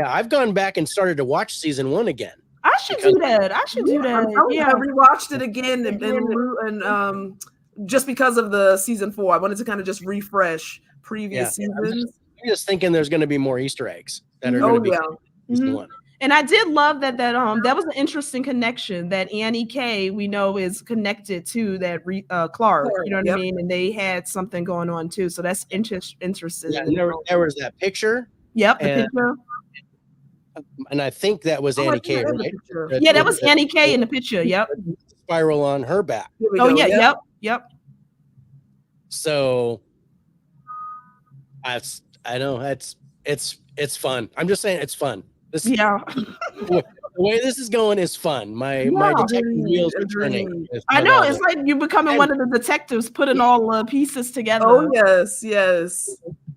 I've gone back and started to watch season 1 again. I should do that. I rewatched it again and just because of the season 4. I wanted to kind of just refresh previous seasons. I'm just thinking there's going to be more Easter eggs that are going to be season 1. And I did love that was an interesting connection that Annie K we know is connected to that Clark. You know what I mean? And they had something going on too. So that's interesting. Yeah, there was that picture. Yep, the picture. And I think that was Annie K, right? Yeah, that was Annie K in the picture. Yep. Spiral on her back. Yep. So I know it's fun. I'm just saying it's fun. The way this is going is fun. My detective wheels are turning. I know it's like you're becoming one of the detectives, putting all the pieces together. Oh yes.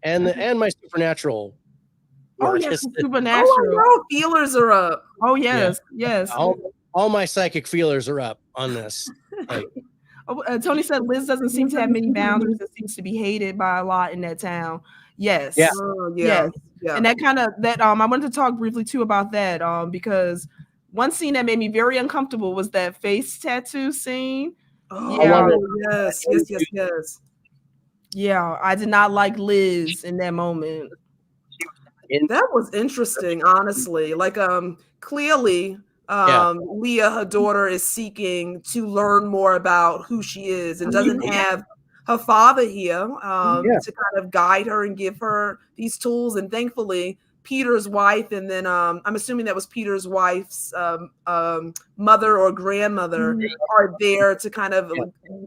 And my supernatural. Supernatural. Oh, feelers are up. Oh yes. All my psychic feelers are up on this. Tony said Liz doesn't seem to have many boundaries. It seems to be hated by a lot in that town. Yes. Yeah. Yes. Yeah. And I wanted to talk briefly too about that because one scene that made me very uncomfortable was that face tattoo scene. Yes. Yeah, I did not like Liz in that moment. That was interesting, honestly. Like, clearly, Leah, her daughter, is seeking to learn more about who she is and doesn't have her father here to kind of guide her and give her these tools. And thankfully, Peter's wife, and then I'm assuming that was Peter's wife's mother or grandmother are there to kind of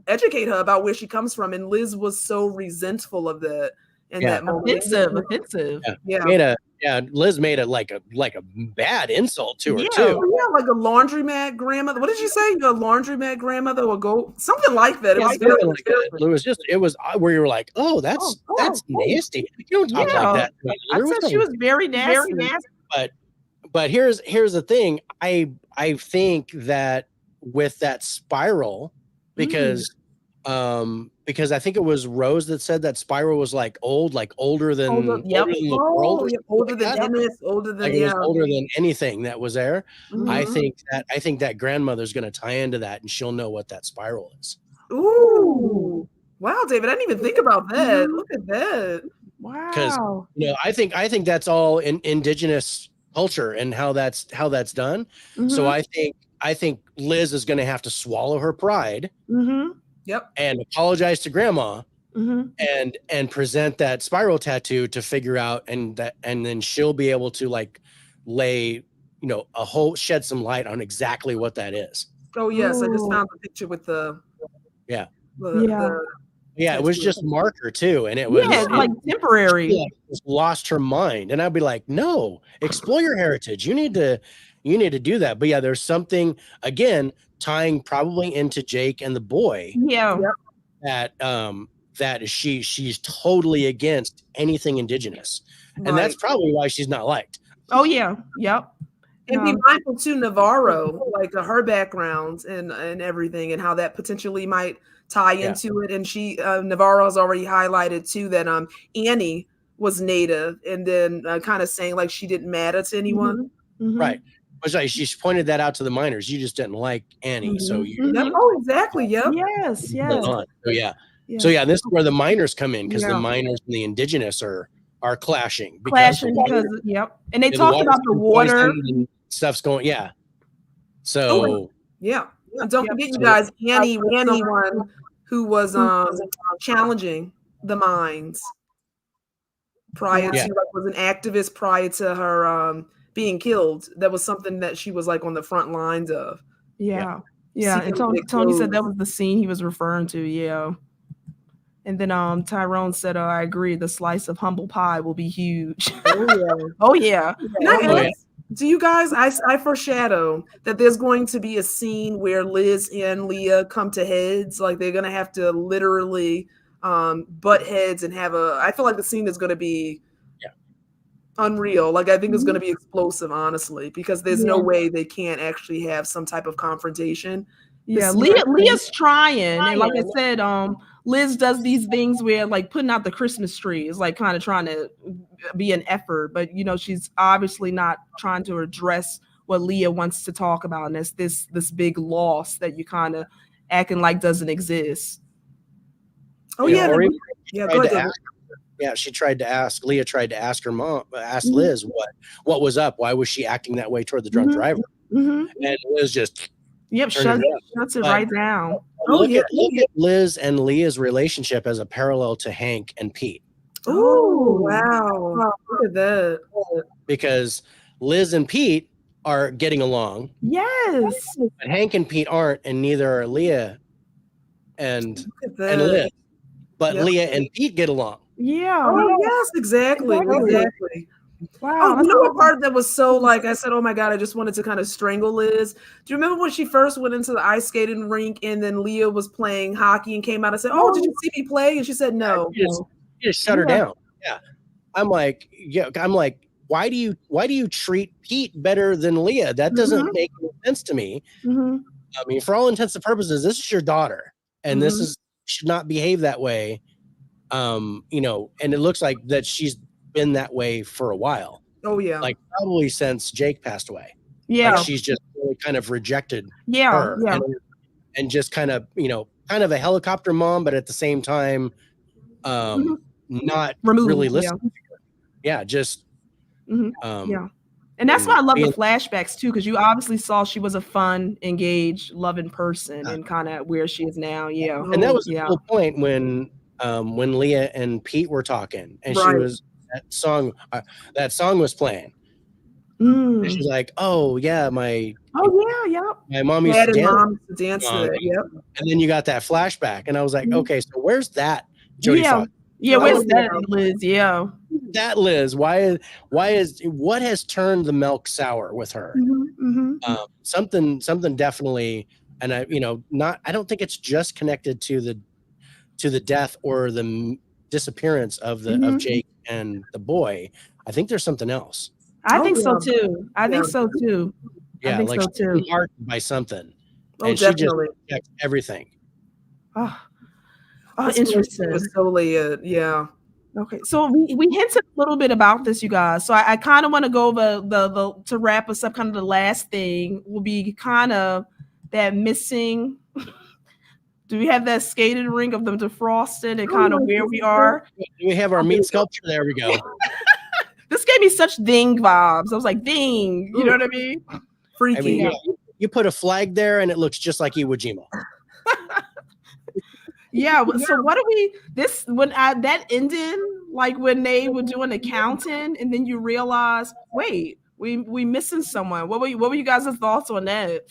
educate her about where she comes from. And Liz was so resentful of that. In that moment. Offensive. Liz made it like a bad insult to her too. Yeah, like a laundromat grandmother. What did you say? Your laundromat grandmother or something like that. It was where you were like, oh, that's nasty. You don't talk like that. I said she was very nasty. But here's the thing. I think that with that spiral, because I think it was Rose that said that Spiral was older than the world, older than Ennis, older than anything that was there. I think that grandmother's going to tie into that, and she'll know what that Spiral is. Ooh, wow, David, I didn't even think about that. Look at that. Wow. Because I think that's all in indigenous culture and how that's done. So I think Liz is going to have to swallow her pride. And apologize to grandma and present that spiral tattoo to figure out and then she'll be able to like lay, shed some light on exactly what that is. Oh yes, I just found the picture with the yeah. It was just marker too, and it was like temporary. She just lost her mind, and I'd be like, "No, explore your heritage. You need to do that." But yeah, there's something again tying probably into Jake and the boy. Yeah, that she's totally against anything indigenous, and that's probably why she's not liked. Oh yeah, yep. And be mindful too, Navarro, like her background and everything, and how that potentially might tie into it. And she Navarro has already highlighted too that Annie was Native, and then kind of saying like she didn't matter to anyone. Right. She pointed that out to the miners. You just didn't like Annie, so you. Oh, exactly. Yep. Yes. So yeah, this is where the miners come in, because the miners and the indigenous are clashing. Because and they talk about the water and stuff's going. Yeah. So and don't forget, you guys, Annie was someone who was challenging the mines prior to, like, was an activist prior to her being killed. That was something that she was like on the front lines of. Yeah. And Tony said that was the scene he was referring to. Yeah. And then Tyrone said, I agree, the slice of humble pie will be huge. Oh yeah. Do you guys, I foreshadow that there's going to be a scene where Liz and Leah come to heads. Like they're gonna have to literally butt heads and have I feel like the scene is gonna be unreal. Like I think it's gonna be explosive, honestly, because there's no way they can't actually have some type of confrontation. Yeah, Leah's trying, and like I said, Liz does these things where like putting out the Christmas tree is like kind of trying to be an effort, but she's obviously not trying to address what Leah wants to talk about, and it's this big loss that you kind of acting like doesn't exist. Oh yeah, she tried to ask Leah tried to ask her mom, Liz what was up, why was she acting that way toward the drunk driver, and Liz just shuts it right down. Look at Liz and Leah's relationship as a parallel to Hank and Pete. Oh wow, look at that. Because Liz and Pete are getting along. Yes. But Hank and Pete aren't, and neither are Leah and Liz. But Leah and Pete get along. Yeah. Oh yes, exactly. Wow. Oh, you know what part that was so like I said, oh my God, I just wanted to kind of strangle Liz. Do you remember when she first went into the ice skating rink and then Leah was playing hockey and came out and said, "Oh, did you see me play?" And she said, "No." You just shut her down. Yeah. I'm like, why do you treat Pete better than Leah? That doesn't make any sense to me. I mean, for all intents and purposes, this is your daughter, and this should not behave that way. And it looks like that she's been that way for a while. Oh yeah, like probably since Jake passed away. Yeah, like she's just really kind of rejected her and just kind of a helicopter mom, but at the same time not removed, really listening. Just and that's why I love the flashbacks too, because you obviously saw she was a fun, engaged, loving person, and kind of where she is now. And that was the whole point when Leah and Pete were talking, and she was that song was playing. And she's like, "Oh yeah, my mom used to dance to it." And then you got that flashback, and I was like, "Okay, so where's that Jodie Foster? Where's that Liz? That Liz. What has turned the milk sour with her? Something definitely, and I don't think it's just connected to the death or the disappearance of Jake and the boy. I think there's something else. I think so too. I think so too. Yeah, I think like so too. Heartened by something, and definitely. she just checks everything. Interesting. Yeah. Okay, so we hinted a little bit about this, you guys. So I kind of want to go over the to wrap us up. Kind of the last thing will be kind of that missing. Do we have that skating rink of them defrosted and kind of where we are? We have our meat sculpture. There we go. This gave me such Ding vibes. I was like, Ding, you know what I mean? Freaky. I mean, you put a flag there and it looks just like Iwo Jima. So what do we that ended, like when they were doing accounting and then you realize, wait, we missing someone. What were you guys' thoughts on that?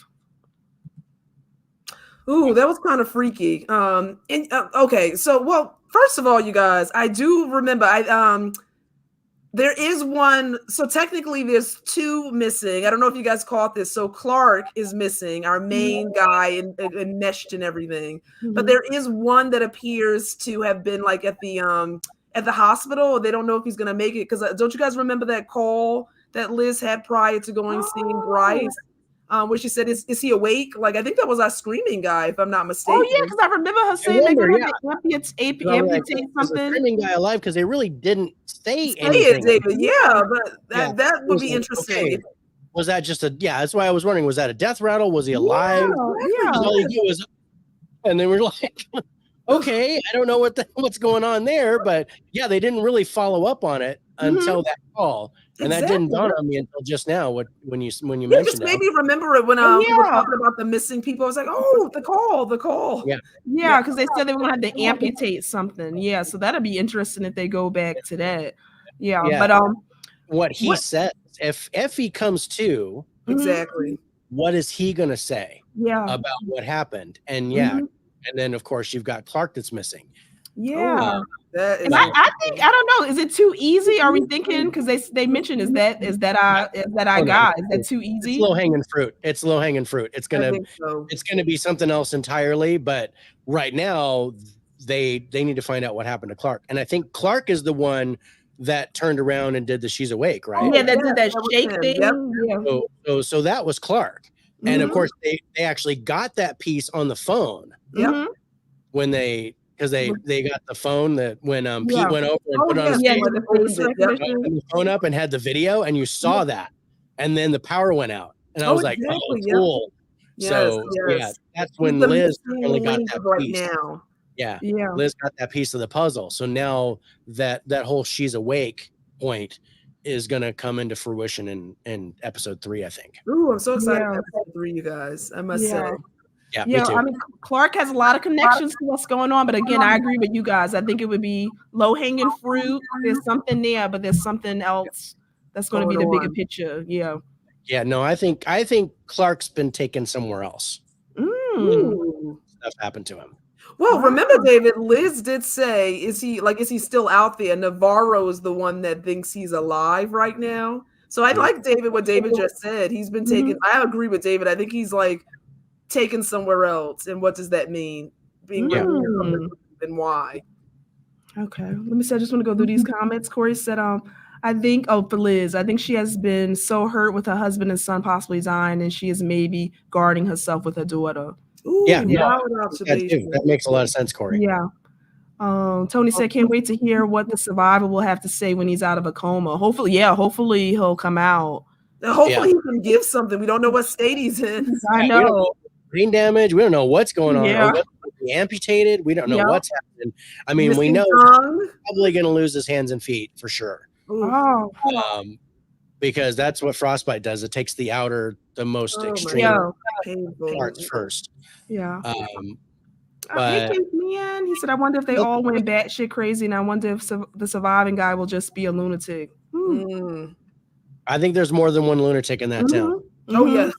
Ooh, that was kind of freaky. Okay, so well, first of all, you guys, I do remember there is one. So technically, there's two missing. I don't know if you guys caught this. So Clark is missing, our main guy, and meshed and everything. But there is one that appears to have been like at the hospital. They don't know if he's gonna make it because don't you guys remember that call that Liz had prior to going seeing Bryce? Where she said, is he awake? Like, I think that was our screaming guy, if I'm not mistaken. Oh, yeah, because I remember her saying they're going to amputate something. The screaming guy alive because they really didn't say anything. It, David. Yeah, but that would be interesting. Okay. Was that just that's why I was wondering, was that a death rattle? Was he alive? Yeah. All he was, and they were like, okay, I don't know what's going on there, but yeah, they didn't really follow up on it until that call. And that didn't dawn on me until just now. When you mentioned it, just made me remember it when we were talking about the missing people. I was like, oh, the call. Yeah, because they said they were going to have to amputate something. Yeah, so that'd be interesting if they go back to that. Yeah. But what he said, if Effie comes to, exactly, what is he going to say? About what happened? And and then of course you've got Clark that's missing. Yeah. And I think, I don't know, is it too easy? Are we thinking, because they mentioned is that our guy? Is that too easy? It's low hanging fruit. It's gonna be something else entirely. But right now they need to find out what happened to Clark. And I think Clark is the one that turned around and did the she's awake, right? Yeah, that did that shake thing. Yep. So that was Clark. And of course they actually got that piece on the phone. When because they got the phone that when Pete went over and put on the phone up and had the video, and you saw that, and then the power went out, and I was like, oh, cool. So that's when Liz finally got that piece. Liz got that piece of the puzzle. So now that whole she's awake point is going to come into fruition in episode 3, I think. Ooh, I'm so excited for episode 3, you guys. I must say. Yeah, me too. I mean, Clark has a lot of connections to what's going on, but again, I agree with you guys. I think it would be low-hanging fruit. There's something there, but there's something else that's going to be the bigger picture. Yeah, no, I think Clark's been taken somewhere else. Stuff happened to him. Well, remember, David, Liz did say, is he still out there? Navarro is the one that thinks he's alive right now. So I like what David just said. He's been taken. I agree with David. I think he's like taken somewhere else. And what does that mean? Being removed, and why? Okay. Let me see. I just want to go through these comments. Corey said, I think, for Liz, I think she has been so hurt with her husband and son possibly dying, and she is maybe guarding herself with her daughter. Ooh, that makes a lot of sense, Corey. Yeah. Tony said, can't wait to hear what the survivor will have to say when he's out of a coma. Hopefully he'll come out. Hopefully he can give something. We don't know what state he's in. I know. Brain damage. We don't know what's going on. Yeah. Amputated. We don't know what's happening. I mean, we know he's probably going to lose his hands and feet for sure. Oh. Because that's what frostbite does. It takes the most extreme parts first. Yeah. But man, he said, I wonder if they all went batshit crazy, and I wonder if the surviving guy will just be a lunatic. I think there's more than one lunatic in that town. Oh yes.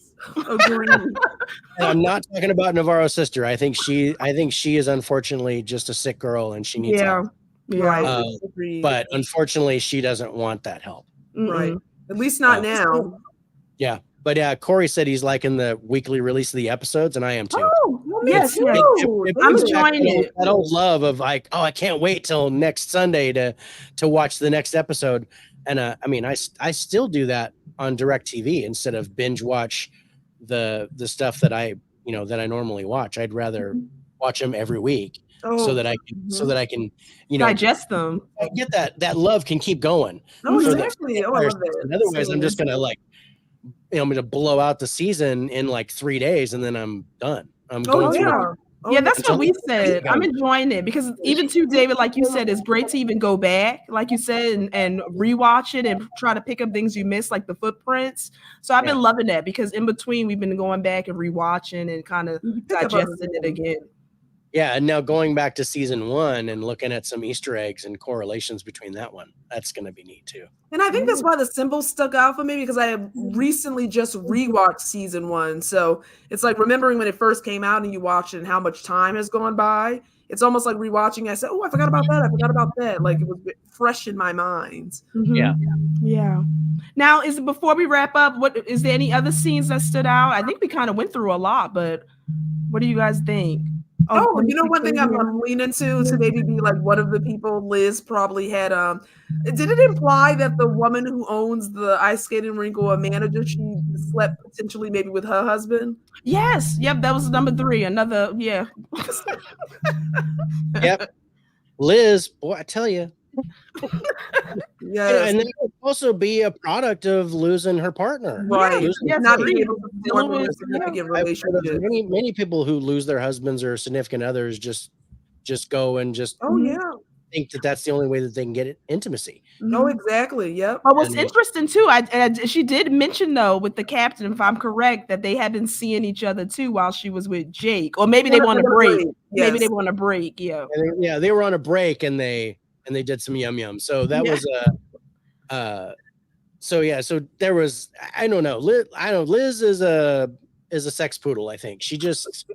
Agreed. I'm not talking about Navarro's sister. I think she is unfortunately just a sick girl, and she needs help. Yeah. But unfortunately, she doesn't want that help. Right. At least not now. Yeah. But Corey said he's liking the weekly release of the episodes, and I am too. Oh, yes. I'm enjoying it. That old love of like, I can't wait till next Sunday to watch the next episode. And I mean, I still do that on DirecTV instead of binge watch the stuff that I normally watch. I'd rather watch them every week so that I can digest them. I get that love can keep going. Oh, exactly. I love it. Otherwise, I'm just gonna I'm gonna blow out the season in like 3 days, and then I'm done. I'm going through. Yeah, that's what we said. I'm enjoying it because even too, David, like you said, it's great to even go back, like you said, and rewatch it and try to pick up things you missed, like the footprints. So I've been loving that because in between we've been going back and rewatching and kind of digesting it again. Yeah, and now going back to season 1 and looking at some Easter eggs and correlations between that one, that's going to be neat too. And I think that's why the symbols stuck out for me, because I have recently just rewatched season 1. So it's like remembering when it first came out and you watched it and how much time has gone by. It's almost like rewatching. I said, "Oh, I forgot about that. I forgot about that." Like it was fresh in my mind. Yeah. Now, before we wrap up, is there any other scenes that stood out? I think we kind of went through a lot, but what do you guys think? Oh, you know, one thing I'm leaning to maybe be like one of the people Liz probably had. Did it imply that the woman who owns the ice skating rink or a manager, she slept potentially maybe with her husband? Yes. Yep. That was number 3. Another. Yeah. Yep. Liz, boy, I tell you. Yeah, and that could also be a product of losing her partner, right? Not being able to deal with a significant relationship. Many people who lose their husbands or significant others just go and just think that that's the only way that they can get intimacy. Oh, exactly. Yep. But what's interesting too, she did mention though with the captain, if I'm correct, that they had been seeing each other too while she was with Jake, or maybe they want a break. Maybe they want a break. Yeah. They were on a break and they did some yum. So that was so there was, I don't know. Liz is a sex poodle. I think she just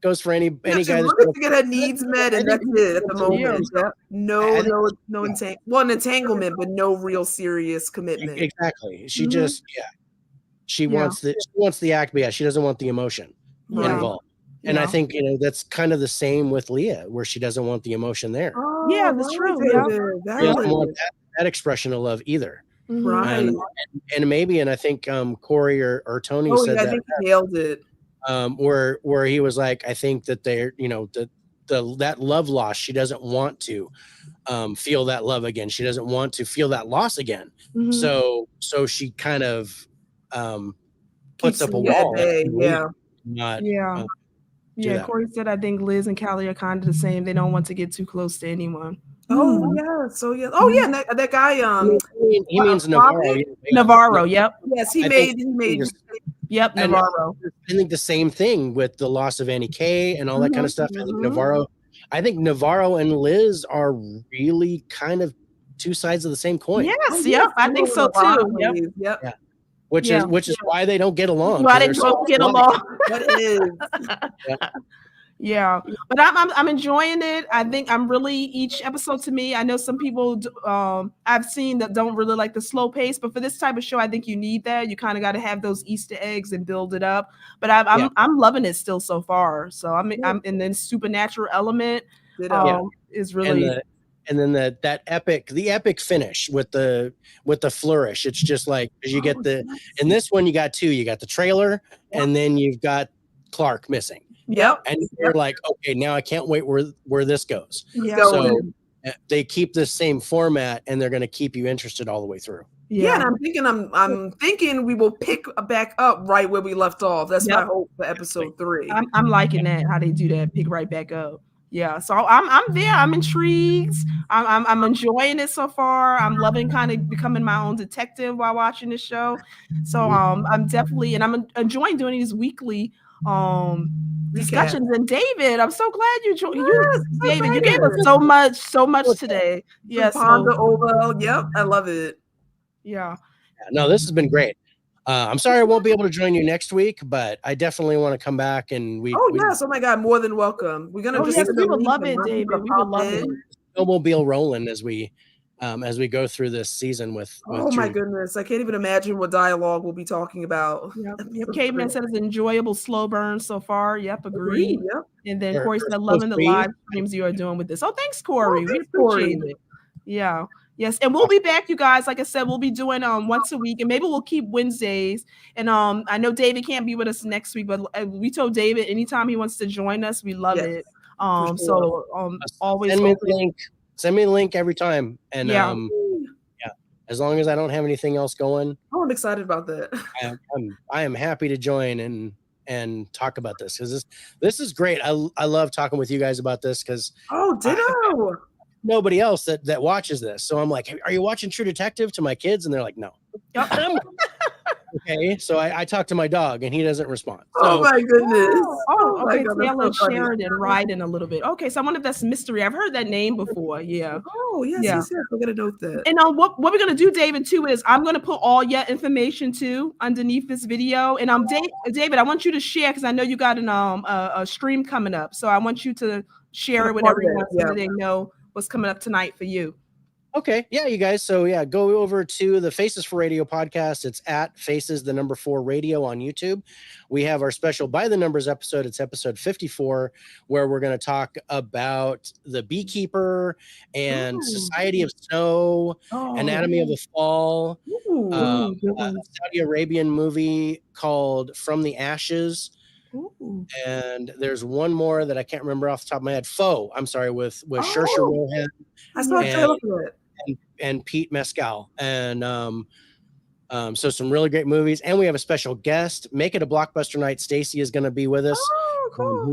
goes for any guy that's to get her needs met, and that's it at the moment. No entanglement, but no real serious commitment. Exactly. She just she wants the act, but she doesn't want the emotion involved. And I think that's kind of the same with Leah, where she doesn't want the emotion there. Oh, yeah, that's true. She doesn't want that expression of love either. Right. And maybe, and I think Corey or Tony said that. I think he nailed it. Where he was like, I think that they're, that love loss, she doesn't want to feel that love again. She doesn't want to feel that loss again. So she kind of puts up a wall. Corey said, I think Liz and Callie are kind of the same. They don't want to get too close to anyone. Oh yeah. So yeah. Oh yeah. And that guy. He means Navarro. Navarro. Yep. Yes. He made. Yep. Navarro. I think the same thing with the loss of Annie K and all that kind of stuff. I think Navarro and Liz are really kind of two sides of the same coin. Yes. Yep. I think so too. Yep. Yeah. Which is why they don't get along. Why they don't get along. That is. Yeah, but I'm enjoying it. I think I'm really, each episode to me, I know some people I've seen that don't really like the slow pace, but for this type of show, I think you need that. You kind of got to have those Easter eggs and build it up. But I'm loving it still so far. So I'm in the supernatural element is really. And then the epic finish with the flourish. It's just like, you get in this one, you got 2. You got the trailer, and then you've got Clark missing. Yep. And you're like, okay, now I can't wait where this goes. Yeah. So they keep the same format, and they're going to keep you interested all the way through. Yeah, and I'm thinking we will pick back up right where we left off. That's my hope for episode 3. I'm liking that, how they do that, pick right back up. Yeah, so I'm there. I'm intrigued. I'm enjoying it so far. I'm loving kind of becoming my own detective while watching this show. So I'm definitely, and I'm enjoying doing these weekly discussions. And David, I'm so glad you joined. David, you gave us so much today. Yes, over. Yep, I love it. Yeah. No, this has been great. I'm sorry I won't be able to join you next week, but I definitely want to come back and yes, oh my God, more than welcome. We're gonna we would love it, David. We would love it. Snowmobile rolling as we go through this season with my goodness, I can't even imagine what dialogue we'll be talking about. Yep. Caveman said it's enjoyable slow burn so far. Yep, agreed. Yep. And then Corey said loving the live streams you are doing with this. Oh, thanks, Corey. We appreciate it. Yeah. Yes, and we'll be back, you guys. Like I said, we'll be doing once a week, and maybe we'll keep Wednesdays. And I know David can't be with us next week, but we told David anytime he wants to join us, we love it. So always send me the link every time, and as long as I don't have anything else going. Oh, I'm excited about that. I am happy to join and talk about this, because this is great. I love talking with you guys about this, because ditto. Nobody else that watches this. So I'm like, are you watching True Detective to my kids? And they're like, no. Okay, so I talked to my dog and he doesn't respond. Oh my goodness. Okay. God, Taylor so Sheridan riding a little bit. Okay, so I wonder if that's mystery. I've heard that name before. Yeah. Oh yes. We're gonna note that. And what we're gonna do, David, too, is I'm gonna put all your information too underneath this video. And David, I want you to share because I know you got a stream coming up. So I want you to share it with everyone so that they know what's coming up tonight for you. Okay. Yeah, you guys. So yeah, go over to the Faces for Radio podcast. It's at Faces 4 Radio on YouTube. We have our special By the Numbers episode. It's episode 54, where we're going to talk about the Beekeeper and Society of Snow, Anatomy of the Fall, a Saudi Arabian movie called From the Ashes. And there's one more that I can't remember off the top of my head. Foe. I'm sorry, with Saoirse Ronan. I saw a trailer for it. And Pete Mescal. And so some really great movies. And we have a special guest. Make it a blockbuster night. Stacy is going to be with us. Cool.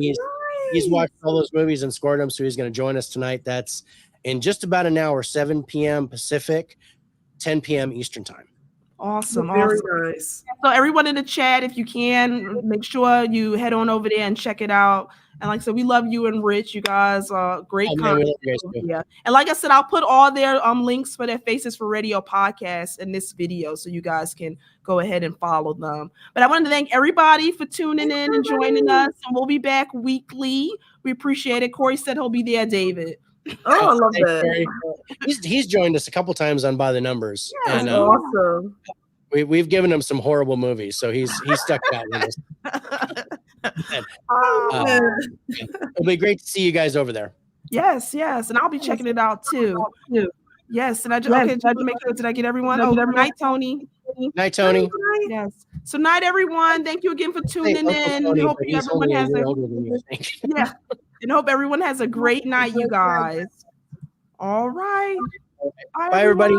He's watched all those movies and scored them, so he's going to join us tonight. That's in just about an hour, 7 p.m. Pacific, 10 p.m. Eastern time. Awesome. Very nice. So everyone in the chat, if you can, make sure you head on over there and check it out. And like I said, we love you and Rich. You guys are great content. Yeah. And like I said, I'll put all their links for their Faces for Radio podcast in this video so you guys can go ahead and follow them. But I wanted to thank everybody for tuning in and joining us. And we'll be back weekly. We appreciate it. Corey said he'll be there, David. Oh, I love that. He's joined us a couple times on By the Numbers. Yeah, and awesome. We've given him some horrible movies, so he's stuck out with us. It'll be great to see you guys over there. Yes, and I'll be checking it out too. Yes, and I just make sure. Did I get everyone? Oh, night, Tony. Night, Tony. Yes. So night, everyone. Thank you again for tuning in. Tony, Hope everyone has and hope everyone has a great night, you guys. All right. Bye everybody.